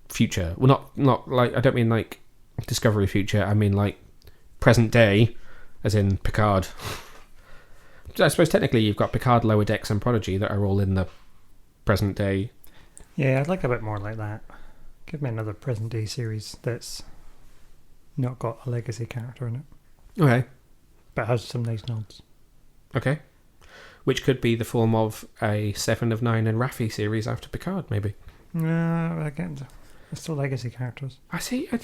future? Well, not like, I don't mean like Discovery future, I mean like present day, as in Picard. I suppose technically you've got Picard, Lower Decks and Prodigy that are all in the present day. Yeah, I'd like a bit more like that. Give me another present day series that's not got a legacy character in it. Okay. But has some nice nods. Okay. Which could be the form of a 7 of 9 and Raffi series after Picard, maybe. No, again, they're still legacy characters. I see. I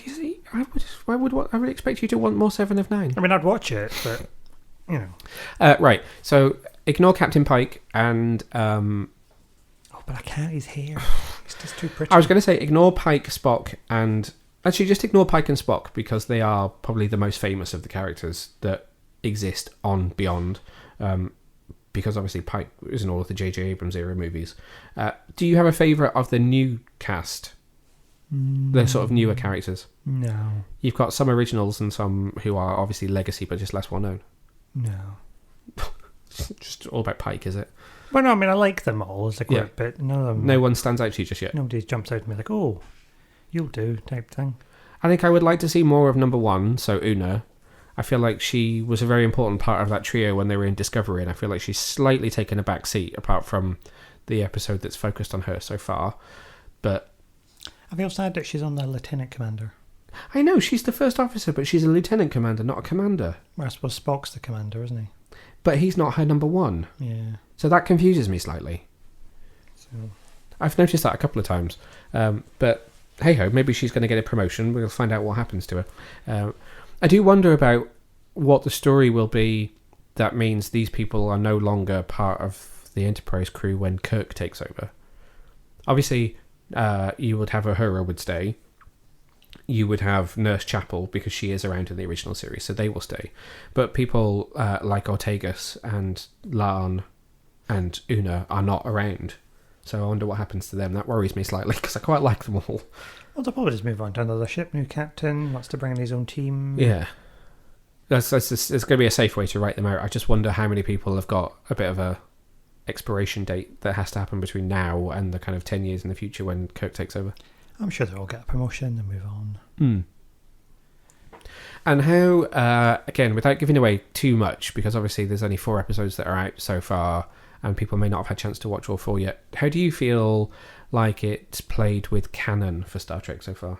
would expect you to want more 7 of 9. I mean, I'd watch it, but you know. Right. So ignore Captain Pike and. Oh, but I can't. His hair. It's just too pretty. I was going to say ignore Pike, Spock, and actually just ignore Pike and Spock because they are probably the most famous of the characters that exist on Beyond. Because obviously Pike is in all of the J.J. Abrams era movies. Do you have a favourite of the new cast? The sort of newer characters? No. You've got some originals and some who are obviously legacy but just less well known. No. Just all about Pike, is it? Well, no, I mean, I like them all as a group, but none of them... No one stands out to you just yet? Nobody jumps out at me like, oh, you'll do, type thing. I think I would like to see more of number 1, so Una. I feel like she was a very important part of that trio when they were in Discovery, and I feel like she's slightly taken a back seat apart from the episode that's focused on her so far. But I feel sad that she's on the lieutenant commander. I know, she's the first officer, but she's a lieutenant commander, not a commander. Well, I suppose Spock's the commander, isn't he? But he's not her number 1. Yeah. So that confuses me slightly. So I've noticed that a couple of times. But hey ho, maybe she's going to get a promotion. We'll find out what happens to her. I do wonder about what the story will be that means these people are no longer part of the Enterprise crew when Kirk takes over. Obviously, you would have Uhura would stay. You would have Nurse Chapel because she is around in the original series, so they will stay. But people like Ortegas and La'an and Una are not around. So I wonder what happens to them. That worries me slightly because I quite like them all. Well, they'll probably just move on to another ship, new captain, wants to bring in his own team. Yeah. There's going to be a safe way to write them out. I just wonder how many people have got a bit of a expiration date that has to happen between now and the kind of 10 years in the future when Kirk takes over. I'm sure they'll all get a promotion and move on. And how, again, without giving away too much, because obviously there's only 4 episodes that are out so far, and people may not have had a chance to watch all 4 yet, how do you feel like it's played with canon for Star Trek so far?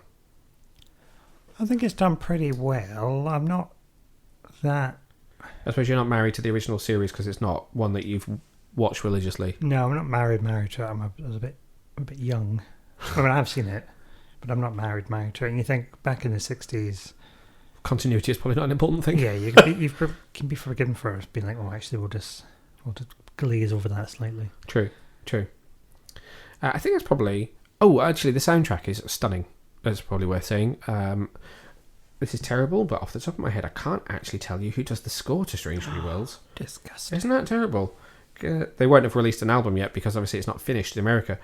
I think it's done pretty well. I'm not that... I suppose you're not married to the original series because it's not one that you've watched religiously. No, I'm not married to it. I was a bit young. I mean, I've seen it, but I'm not married to it. And you think back in the 60s... Continuity is probably not an important thing. Yeah, you can be forgiven for being like, oh, actually, we'll just glaze over that slightly. True. I think that's probably... Oh, actually, the soundtrack is stunning. That's probably worth saying. This is terrible, but off the top of my head, I can't actually tell you who does the score to Strange New Worlds. Disgusting. Isn't that terrible? They won't have released an album yet because obviously it's not finished in America.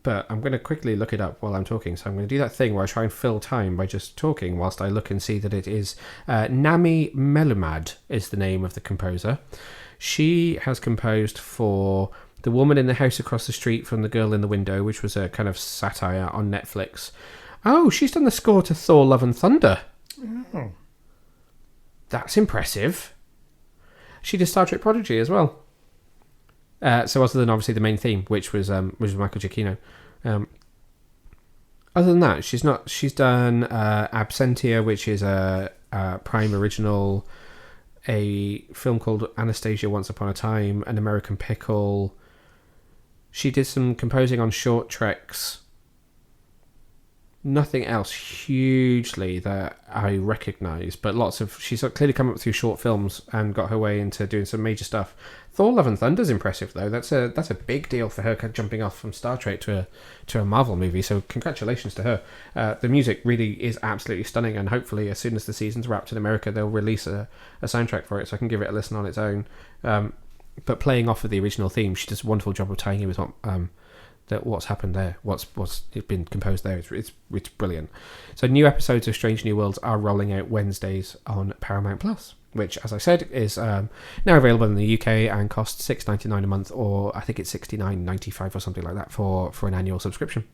But I'm going to quickly look it up while I'm talking. So I'm going to do that thing where I try and fill time by just talking whilst I look and see that it is Nami Melumad is the name of the composer. She has composed for The Woman in the House Across the Street from the Girl in the Window, which was a kind of satire on Netflix. Oh, she's done the score to Thor Love and Thunder. Oh. That's impressive. She did Star Trek Prodigy as well. So other than obviously the main theme, which was Michael Giacchino. Other than that, she's done Absentia, which is a Prime original, a film called Anastasia Once Upon a Time, An American Pickle. She did some composing on short treks. Nothing else hugely that I recognise, but she's clearly come up through short films and got her way into doing some major stuff. Thor Love and Thunder is impressive though. That's a big deal for her jumping off from Star Trek to a Marvel movie. So congratulations to her. The music really is absolutely stunning, and hopefully as soon as the season's wrapped in America, they'll release a soundtrack for it so I can give it a listen on its own. But playing off of the original theme, she does a wonderful job of tying in with what's happened there, what's been composed there. It's brilliant. So new episodes of Strange New Worlds are rolling out Wednesdays on Paramount Plus, which, as I said, is now available in the UK and costs $6.99 a month, or I think it's $69.95 or something like that for an annual subscription.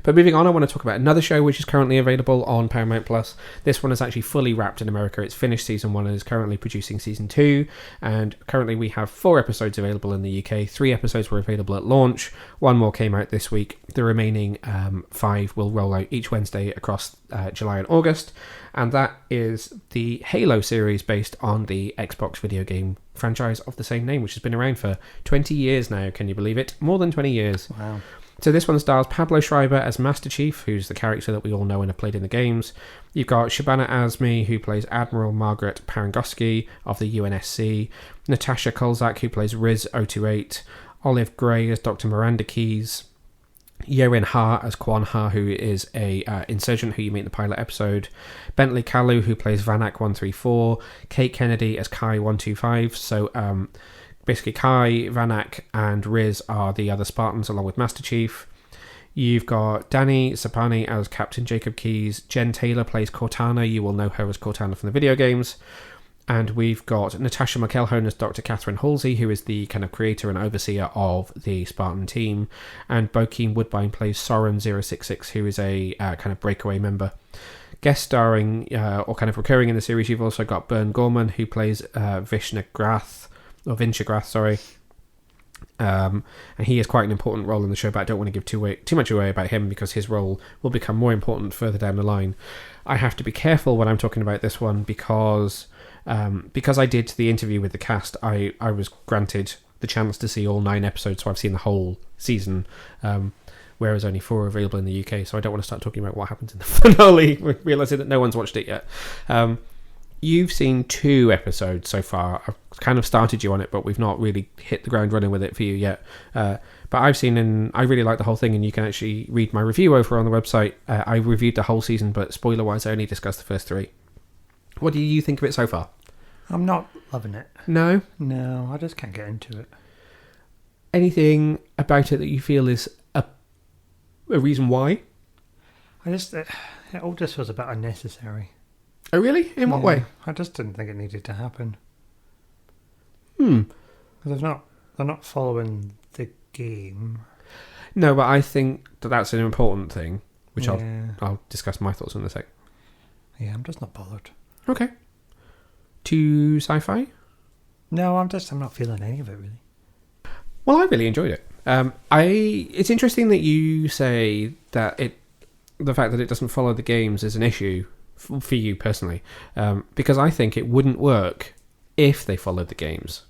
But moving on, I want to talk about another show which is currently available on Paramount Plus. This one is actually fully wrapped in America. It's finished season 1 and is currently producing season 2. And currently we have 4 episodes available in the UK. 3 episodes were available at launch. 1 more came out this week. The remaining 5 will roll out each Wednesday across July and August. And that is the Halo series based on the Xbox video game franchise of the same name, which has been around for 20 years now. Can you believe it? More than 20 years. Wow. So this one stars Pablo Schreiber as Master Chief, who's the character that we all know and have played in the games. You've got Shabana Azmi, who plays Admiral Margaret Parangoski of the UNSC. Natascha Kolzak, who plays Riz 028. Olive Gray as Dr. Miranda Keyes. Yerin Ha as Kwan Ha, who is a insurgent who you meet in the pilot episode. Bentley Kalu, who plays Vanak 134. Kate Kennedy as Kai 125. So, basically, Kai, Vanak, and Riz are the other Spartans, along with Master Chief. You've got Danny Sapani as Captain Jacob Keyes. Jen Taylor plays Cortana. You will know her as Cortana from the video games. And we've got Natascha McElhone as Dr. Catherine Halsey, who is the kind of creator and overseer of the Spartan team. And Bokeem Woodbine plays Soren 066, who is a kind of breakaway member. Guest starring, or kind of recurring in the series, you've also got Bern Gorman, who plays Vinchagrath, and he has quite an important role in the show, but I don't want to give too much away about him because his role will become more important further down the line. I have to be careful when I'm talking about this one because I did the interview with the cast. I was granted the chance to see all 9 episodes, so I've seen the whole season, whereas only 4 are available in the UK. So I don't want to start talking about what happens in the finale, realising that no one's watched it yet. You've seen 2 episodes so far. I've kind of started you on it, but we've not really hit the ground running with it for you yet. But I've seen, and I really like the whole thing, and you can actually read my review over on the website. I reviewed the whole season, but spoiler-wise, I only discussed the first 3. What do you think of it so far? I'm not loving it. No? No, I just can't get into it. Anything about it that you feel is a reason why? It all just was a bit unnecessary. Oh, really? In what way? I just didn't think it needed to happen. Because they're not following the game. No, but I think that's an important thing, which I'll discuss my thoughts on in a sec. Yeah, I'm just not bothered. Okay. Too sci-fi? No, I'm not feeling any of it, really. Well, I really enjoyed it. It's interesting that you say that the fact that it doesn't follow the games is an issue for you personally, because I think it wouldn't work if they followed the games.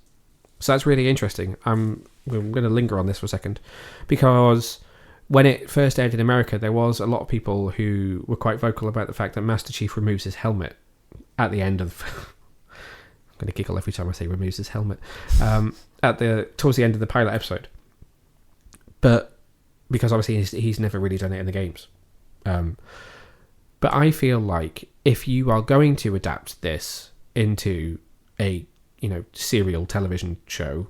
So that's really interesting. I'm going to linger on this for a second, because when it first aired in America, there was a lot of people who were quite vocal about the fact that Master Chief removes his helmet at the end of... I'm going to giggle every time I say removes his helmet. Towards the end of the pilot episode. But because obviously he's never really done it in the games. But I feel like if you are going to adapt this into a serial television show,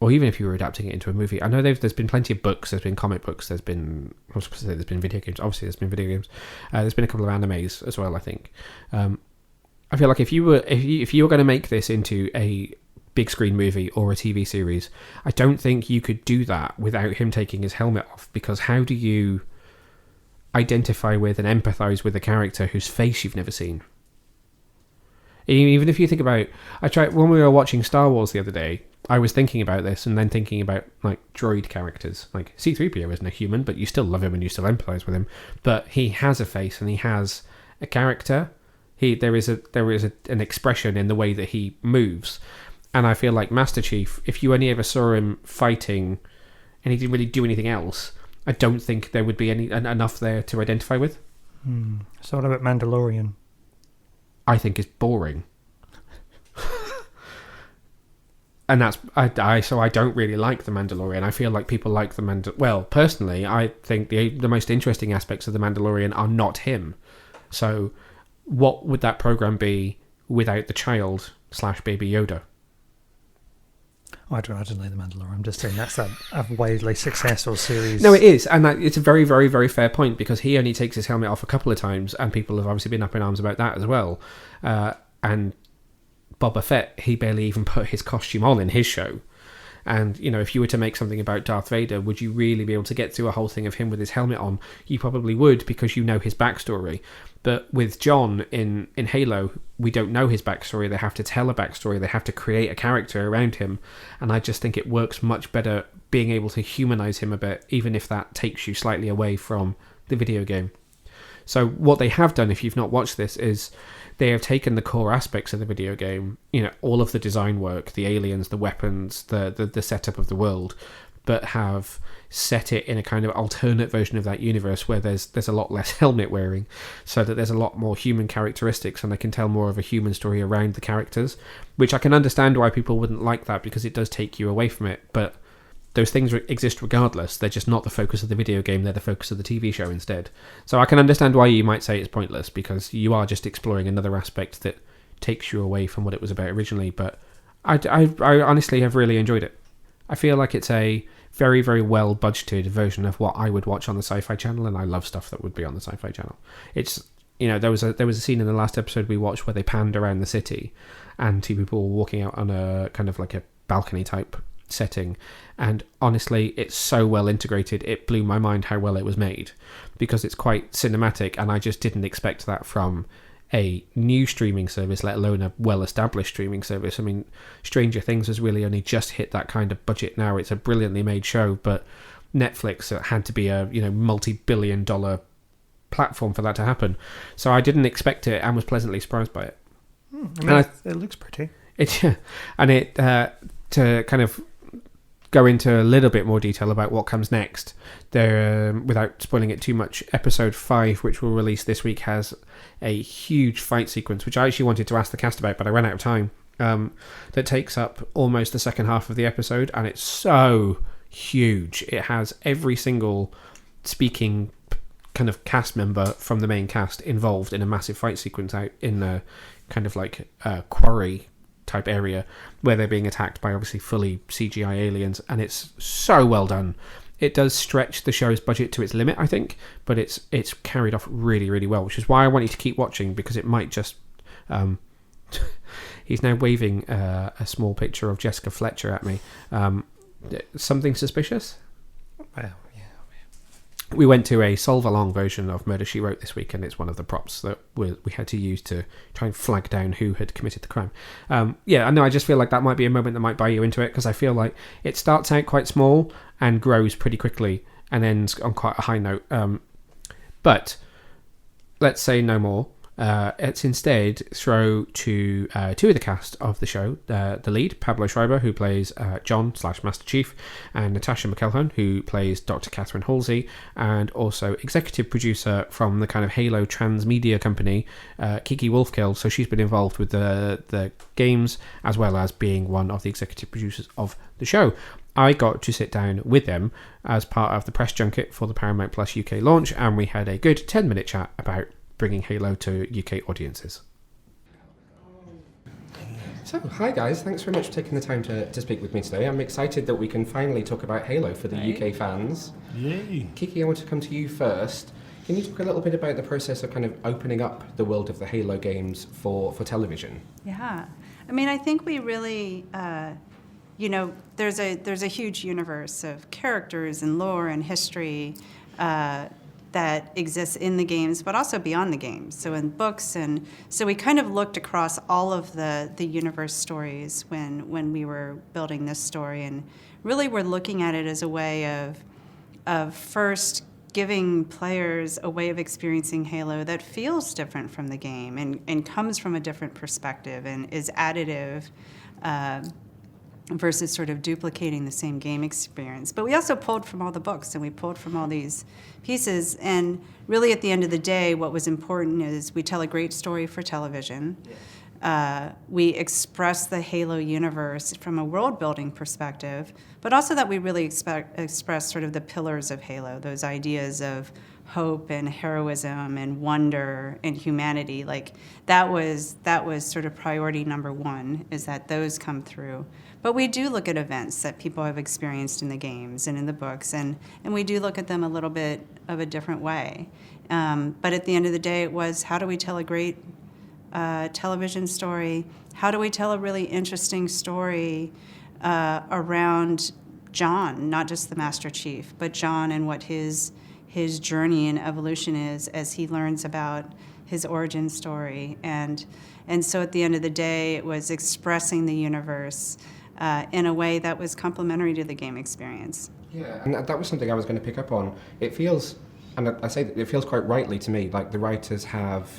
or even if you were adapting it into a movie, I know there's been plenty of books, there's been comic books, there's been video games. Obviously, there's been video games. There's been a couple of animes as well, I think. I feel like if you were going to make this into a big screen movie or a TV series, I don't think you could do that without him taking his helmet off, because how do you identify with and empathize with a character whose face you've never seen? Even if you think about, when we were watching Star Wars the other day, I was thinking about this and then thinking about like droid characters. Like C-3PO isn't a human, but you still love him and you still empathize with him. But he has a face and he has a character. There is an expression in the way that he moves. And I feel like Master Chief, if you only ever saw him fighting and he didn't really do anything else, I don't think there would be enough there to identify with. So what about Mandalorian? I think is boring. And that's so I don't really like the Mandalorian. I feel like people like the well, personally, I think the most interesting aspects of the Mandalorian are not him. So what would that program be without the child / Baby Yoda? Oh, I didn't like the Mandalorian. I'm just saying that's a widely successful series. No, it is, and it's a very, very, very fair point, because he only takes his helmet off a couple of times, and people have obviously been up in arms about that as well. And Boba Fett, he barely even put his costume on in his show. And, if you were to make something about Darth Vader, would you really be able to get through a whole thing of him with his helmet on? You probably would, because you know his backstory. But with John in Halo, we don't know his backstory. They have to tell a backstory. They have to create a character around him. And I just think it works much better being able to humanize him a bit, even if that takes you slightly away from the video game. So what they have done, if you've not watched this, is they have taken the core aspects of the video game, all of the design work, the aliens, the weapons, the setup of the world, but have set it in a kind of alternate version of that universe where there's a lot less helmet wearing, so that there's a lot more human characteristics, and they can tell more of a human story around the characters, which I can understand why people wouldn't like that, because it does take you away from it. But those things exist regardless. They're just not the focus of the video game. They're the focus of the TV show instead. So I can understand why you might say it's pointless, because you are just exploring another aspect that takes you away from what it was about originally. But I honestly have really enjoyed it. I feel like it's a very, very well budgeted version of what I would watch on the Sci-Fi Channel, and I love stuff that would be on the Sci-Fi Channel. It's, there was a scene in the last episode we watched where they panned around the city, and 2 people were walking out on a kind of like a balcony type setting, and honestly, it's so well integrated. It blew my mind how well it was made, because it's quite cinematic, and I just didn't expect that from a new streaming service, let alone a well-established streaming service. I mean, Stranger Things has really only just hit that kind of budget now. It's a brilliantly made show, but Netflix had to be a multi-billion-dollar platform for that to happen. So I didn't expect it, and was pleasantly surprised by it. It looks pretty. To kind of go into a little bit more detail about what comes next, there, without spoiling it too much, episode 5, which will release this week, has a huge fight sequence, which I actually wanted to ask the cast about, but I ran out of time, that takes up almost the second half of the episode, and it's so huge. It has every single speaking kind of cast member from the main cast involved in a massive fight sequence out in a kind of like a quarry type area where they're being attacked by obviously fully CGI aliens, and it's so well done. It does stretch the show's budget to its limit, I think, but it's carried off really, really well, which is why I want you to keep watching, because it might just... He's now waving a small picture of Jessica Fletcher at me. Something suspicious? Well, we went to a solve-along version of Murder, She Wrote this week, and it's one of the props that we had to use to try and flag down who had committed the crime. I know, I just feel like that might be a moment that might buy you into it, because I feel like it starts out quite small and grows pretty quickly and ends on quite a high note. But let's say no more. Let's instead throw to two of the cast of the show. The lead, Pablo Schreiber, who plays John/Master Chief, and Natascha McElhone, who plays Dr. Catherine Halsey, and also executive producer from the kind of Halo transmedia company, Kiki Wolfkill. So she's been involved with the games, as well as being one of the executive producers of the show. I got to sit down with them as part of the press junket for the Paramount Plus UK launch, and we had a good 10-minute chat about bringing Halo to UK audiences. So, hi guys, thanks very much for taking the time to speak with me today. I'm excited that we can finally talk about Halo for the UK fans. Yay! Kiki, I want to come to you first. Can you talk a little bit about the process of kind of opening up the world of the Halo games for television? Yeah, I mean, I think we really, there's a huge universe of characters and lore and history that exists in the games, but also beyond the games, so in books. And so we kind of looked across all of the universe stories when we were building this story, and really we're looking at it as a way of first giving players a way of experiencing Halo that feels different from the game and comes from a different perspective and is additive versus sort of duplicating the same game experience. But we also pulled from all the books, and we pulled from all these pieces. And really, at the end of the day, what was important is we tell a great story for television. We express the Halo universe from a world-building perspective, but also that we really express sort of the pillars of Halo, those ideas of hope and heroism and wonder and humanity. Like that was sort of priority number one, is that those come through. But we do look at events that people have experienced in the games and in the books, and we do look at them a little bit of a different way. But at the end of the day, it was, how do we tell a great television story? How do we tell a really interesting story around John, not just the Master Chief, but John and what his journey and evolution is as he learns about his origin story. And so at the end of the day, it was expressing the universe in a way that was complementary to the game experience. Yeah, and that was something I was going to pick up on. It feels, and I say that it feels quite rightly to me, like the writers have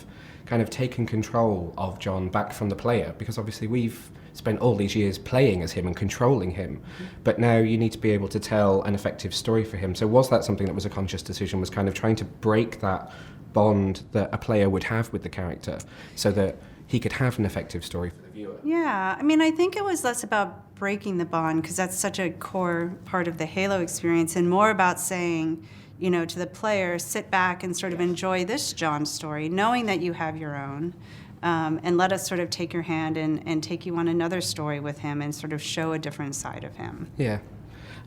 kind of taken control of John back from the player, because obviously we've spent all these years playing as him and controlling him, but now you need to be able to tell an effective story for him. So was that something that was a conscious decision, was kind of trying to break that bond that a player would have with the character so that he could have an effective story for the viewer? Yeah, I mean, I think it was less about breaking the bond, because that's such a core part of the Halo experience, and more about saying, to the player, sit back and sort of enjoy this John story, knowing that you have your own, and let us sort of take your hand and take you on another story with him and sort of show a different side of him. Yeah.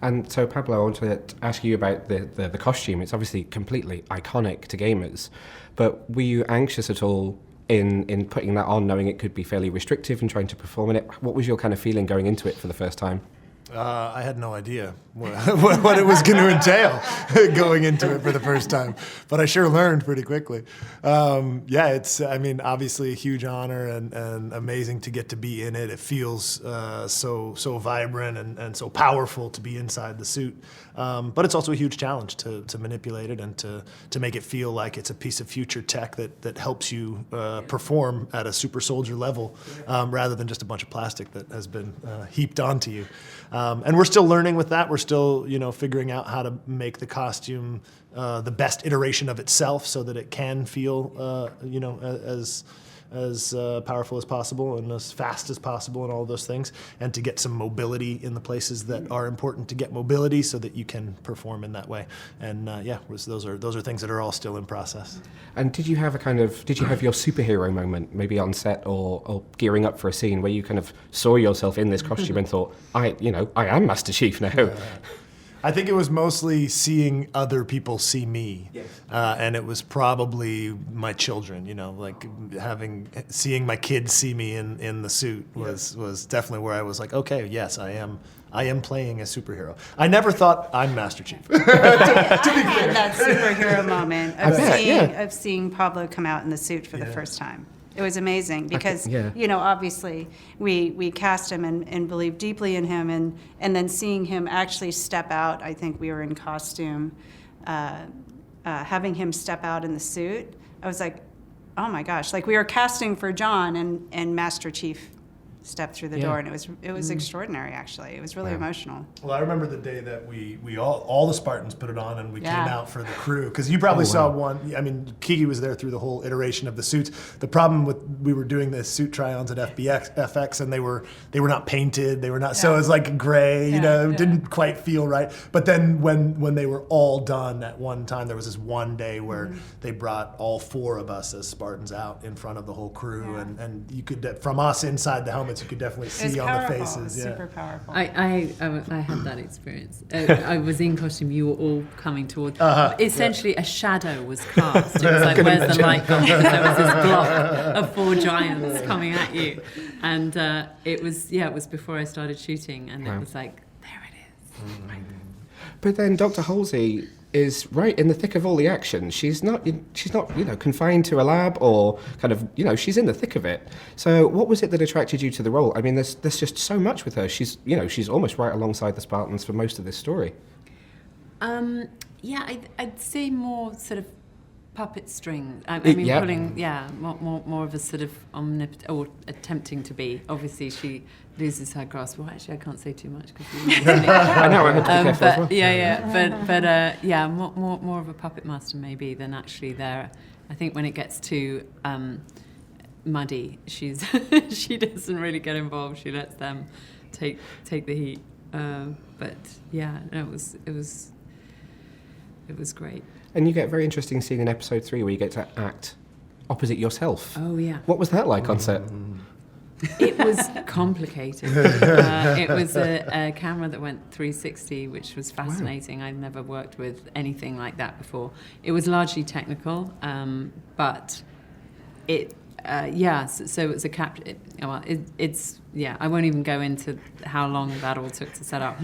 And so, Pablo, I want to ask you about the costume. It's obviously completely iconic to gamers, but were you anxious at all in putting that on, knowing it could be fairly restrictive and trying to perform in it? What was your kind of feeling going into it for the first time? I had no idea what it was going to entail going into it for the first time, but I sure learned pretty quickly. It's, obviously a huge honor and amazing to get to be in it. It feels so vibrant and so powerful to be inside the suit, but it's also a huge challenge to manipulate it and to make it feel like it's a piece of future tech that helps you perform at a super soldier level, rather than just a bunch of plastic that has been heaped onto you. And we're still learning with that. We're still, figuring out how to make the costume the best iteration of itself so that it can feel, as powerful as possible and as fast as possible and all of those things, and to get some mobility in the places that are important to get mobility so that you can perform in that way. And those are things that are all still in process. And did you have your superhero moment, maybe on set or gearing up for a scene, where you kind of saw yourself in this costume and thought, I am Master Chief now? I think it was mostly seeing other people see me, and it was probably my children. Seeing my kids see me in the suit was definitely where I was like, okay, yes, I am playing a superhero. I never thought I'm Master Chief. I had that superhero moment of seeing Pablo come out in the suit for the first time. It was amazing because, obviously we cast him and believed deeply in him, and then seeing him actually step out. I think we were in costume, having him step out in the suit. I was like, oh my gosh, like we were casting for John and Master Chief stepped through the door, and it was extraordinary. Actually, it was really emotional. Well, I remember the day that we all the Spartans put it on, and we came out for the crew, because you probably saw one. I mean, Kiki was there through the whole iteration of the suits. The problem we were doing the suit try-ons at FX, and they were not painted. They were not, so it was like gray. Didn't quite feel right. But then when they were all done at one time, there was this one day where they brought all 4 of us as Spartans out in front of the whole crew, and you could, from us inside the helmet, you could definitely see on the faces. It was super powerful. I had that experience. I was in costume. You were all coming towards. Essentially, a shadow was cast. It was like, where's the light gone? Because there was this block of 4 giants coming at you, and it was before I started shooting, and it was like, there it is. But then Dr. Halsey is right in the thick of all the action. She's not confined to a lab or kind of, she's in the thick of it. So what was it that attracted you to the role? I mean, there's just so much with her. She's almost right alongside the Spartans for most of this story. I'd say more sort of puppet string. Pulling, more of a sort of omnipotent, or attempting to be. Obviously, she loses her grasp. Well, actually, I can't say too much because I know, I had to be careful as well. More of a puppet master maybe than actually there. I think when it gets too muddy, she doesn't really get involved. She lets them take the heat. It was great. And you get a very interesting scene in episode 3 where you get to act opposite yourself. Oh, yeah. What was that like on set? It was complicated. It was a camera that went 360, which was fascinating. Wow. I'd never worked with anything like that before. It was largely technical, but it... so it's a capture. I won't even go into how long that all took to set up.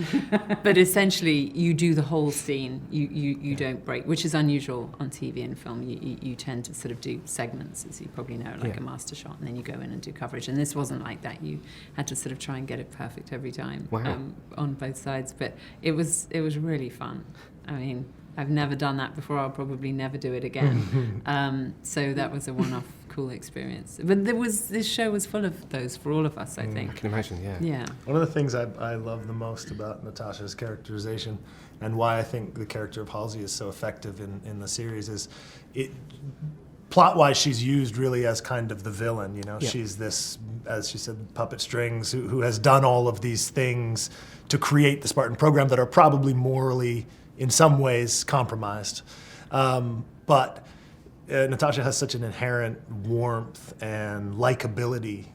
But essentially, you do the whole scene. You don't break, which is unusual on TV and film. You tend to sort of do segments, as you probably know, like a master shot, and then you go in and do coverage. And this wasn't like that. You had to sort of try and get it perfect every time. Wow. On both sides. But it was really fun. I mean, I've never done that before. I'll probably never do it again. So that was a one-off cool experience. But this show was full of those for all of us, I think. I can imagine, yeah. Yeah. One of the things I love the most about Natascha's characterization, and why I think the character of Halsey is so effective in the series, is plot-wise, she's used really as kind of the villain. She's this, as she said, puppet strings, who has done all of these things to create the Spartan program that are probably morally, in some ways, compromised. But Natascha has such an inherent warmth and likability,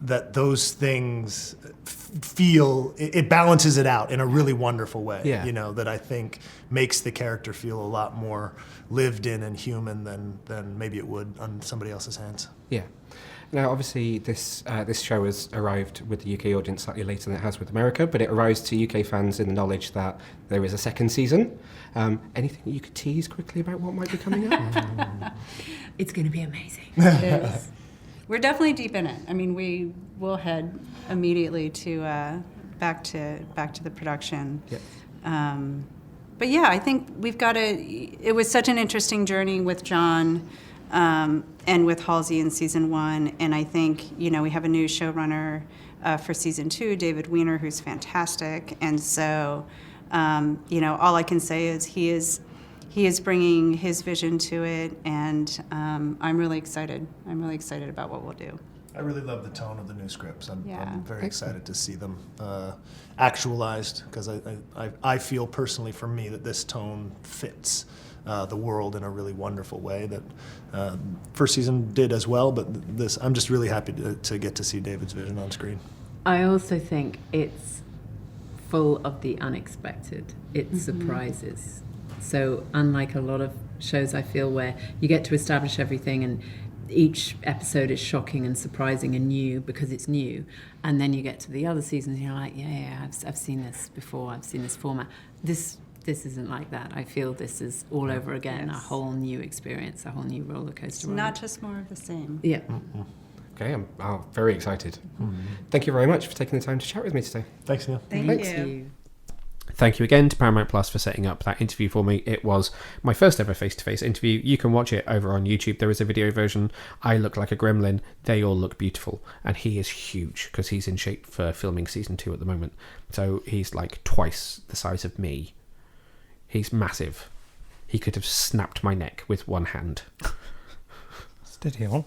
that those things feel, it balances it out in a really wonderful way, that I think makes the character feel a lot more lived in and human than maybe it would on somebody else's hands. Yeah. Now, obviously, this show has arrived with the UK audience slightly later than it has with America, but it arrives to UK fans in the knowledge that there is a second season. Anything you could tease quickly about what might be coming up? It's going to be amazing. It is. We're definitely deep in it. I mean, we will head immediately to back to the production. Yep. But yeah, I think we've got it was such an interesting journey with John. and with Halsey in season 1. And I think, you know, we have a new showrunner for season 2, David Weiner, who's fantastic. And so, you know, all I can say is he is bringing his vision to it, and I'm really excited. I'm really excited about what we'll do. I really love the tone of the new scripts. I'm very Excellent. excited to see them actualized, because I feel personally for me that this tone fits the world in a really wonderful way that first season did as well, but I'm just really happy to get to see David's vision on screen. I also think it's full of the unexpected. It surprises. So unlike a lot of shows, I feel, where you get to establish everything and each episode is shocking and surprising and new because it's new, and then you get to the other seasons and you're like, I've seen this before, I've seen this format. This isn't like that. I feel this is all over again, a whole new experience, a whole new roller coaster It's ride. not just more of the same. Yeah. Okay, I'm very excited. Thank you very much for taking the time to chat with me today. Thanks, Neil. Thank Thank you. you. Thank you again to Paramount Plus for setting up that interview for me. It was my first ever face-to-face interview. You can watch it over on YouTube. There is a video version. I look like a gremlin. They all look beautiful. And he is huge because he's in shape for filming season 2 at the moment. So he's like twice the size of me. He's massive. He could have snapped my neck with one hand. Steady on.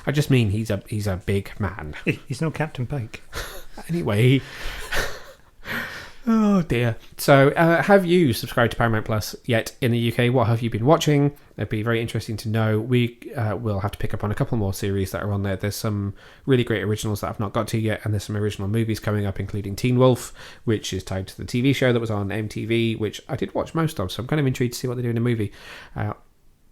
I just mean he's a big man. He's no Captain Pike. Anyway... Oh dear. So, have you subscribed to Paramount Plus yet in the UK? What have you been watching? It'd be very interesting to know. We will have to pick up on a couple more series that are on there. There's some really great originals that I've not got to yet, and there's some original movies coming up, including Teen Wolf, which is tied to the TV show that was on MTV, which I did watch most of, so I'm kind of intrigued to see what they do in the movie.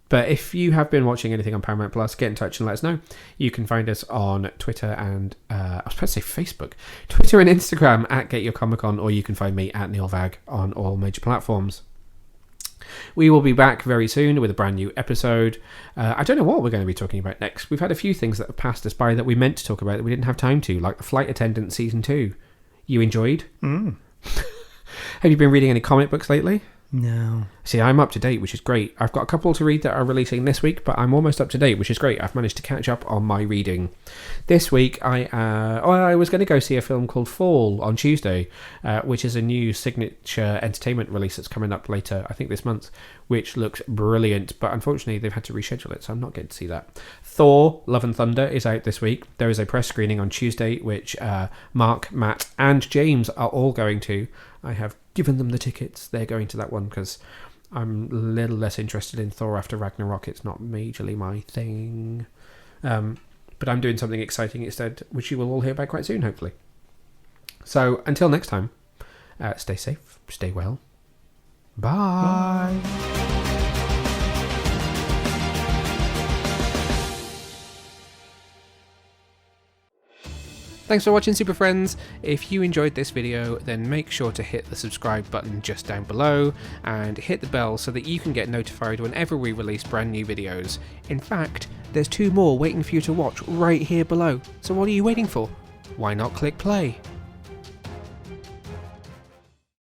But if you have been watching anything on Paramount Plus, get in touch and let us know. You can find us on Twitter and, I was about to say Facebook, Twitter and Instagram at GetYourComicCon, or you can find me at Neil Vag on all major platforms. We will be back very soon with a brand new episode. I don't know what we're going to be talking about next. We've had a few things that have passed us by that we meant to talk about that we didn't have time to, like The Flight Attendant Season 2. You enjoyed? Have you been reading any comic books lately? No. See, I'm up to date, which is great. I've got a couple to read that are releasing this week, but I'm almost up to date, which is great. I've managed to catch up on my reading. This week, I was going to go see a film called Fall on Tuesday, which is a new Signature Entertainment release that's coming up later, I think this month, which looks brilliant, but unfortunately they've had to reschedule it, so I'm not getting to see that. Thor, Love and Thunder is out this week. There is a press screening on Tuesday, which Mark, Matt, and James are all going to. I have given them the tickets. They're going to that one because I'm a little less interested in Thor after Ragnarok. It's not majorly my thing. But I'm doing something exciting instead, which you will all hear about quite soon, hopefully. So until next time, stay safe, stay well. Bye. Thanks for watching, Super Friends. If you enjoyed this video, then make sure to hit the subscribe button just down below and hit the bell so that you can get notified whenever we release brand new videos. In fact, there's 2 more waiting for you to watch right here below. So what are you waiting for? Why not click play?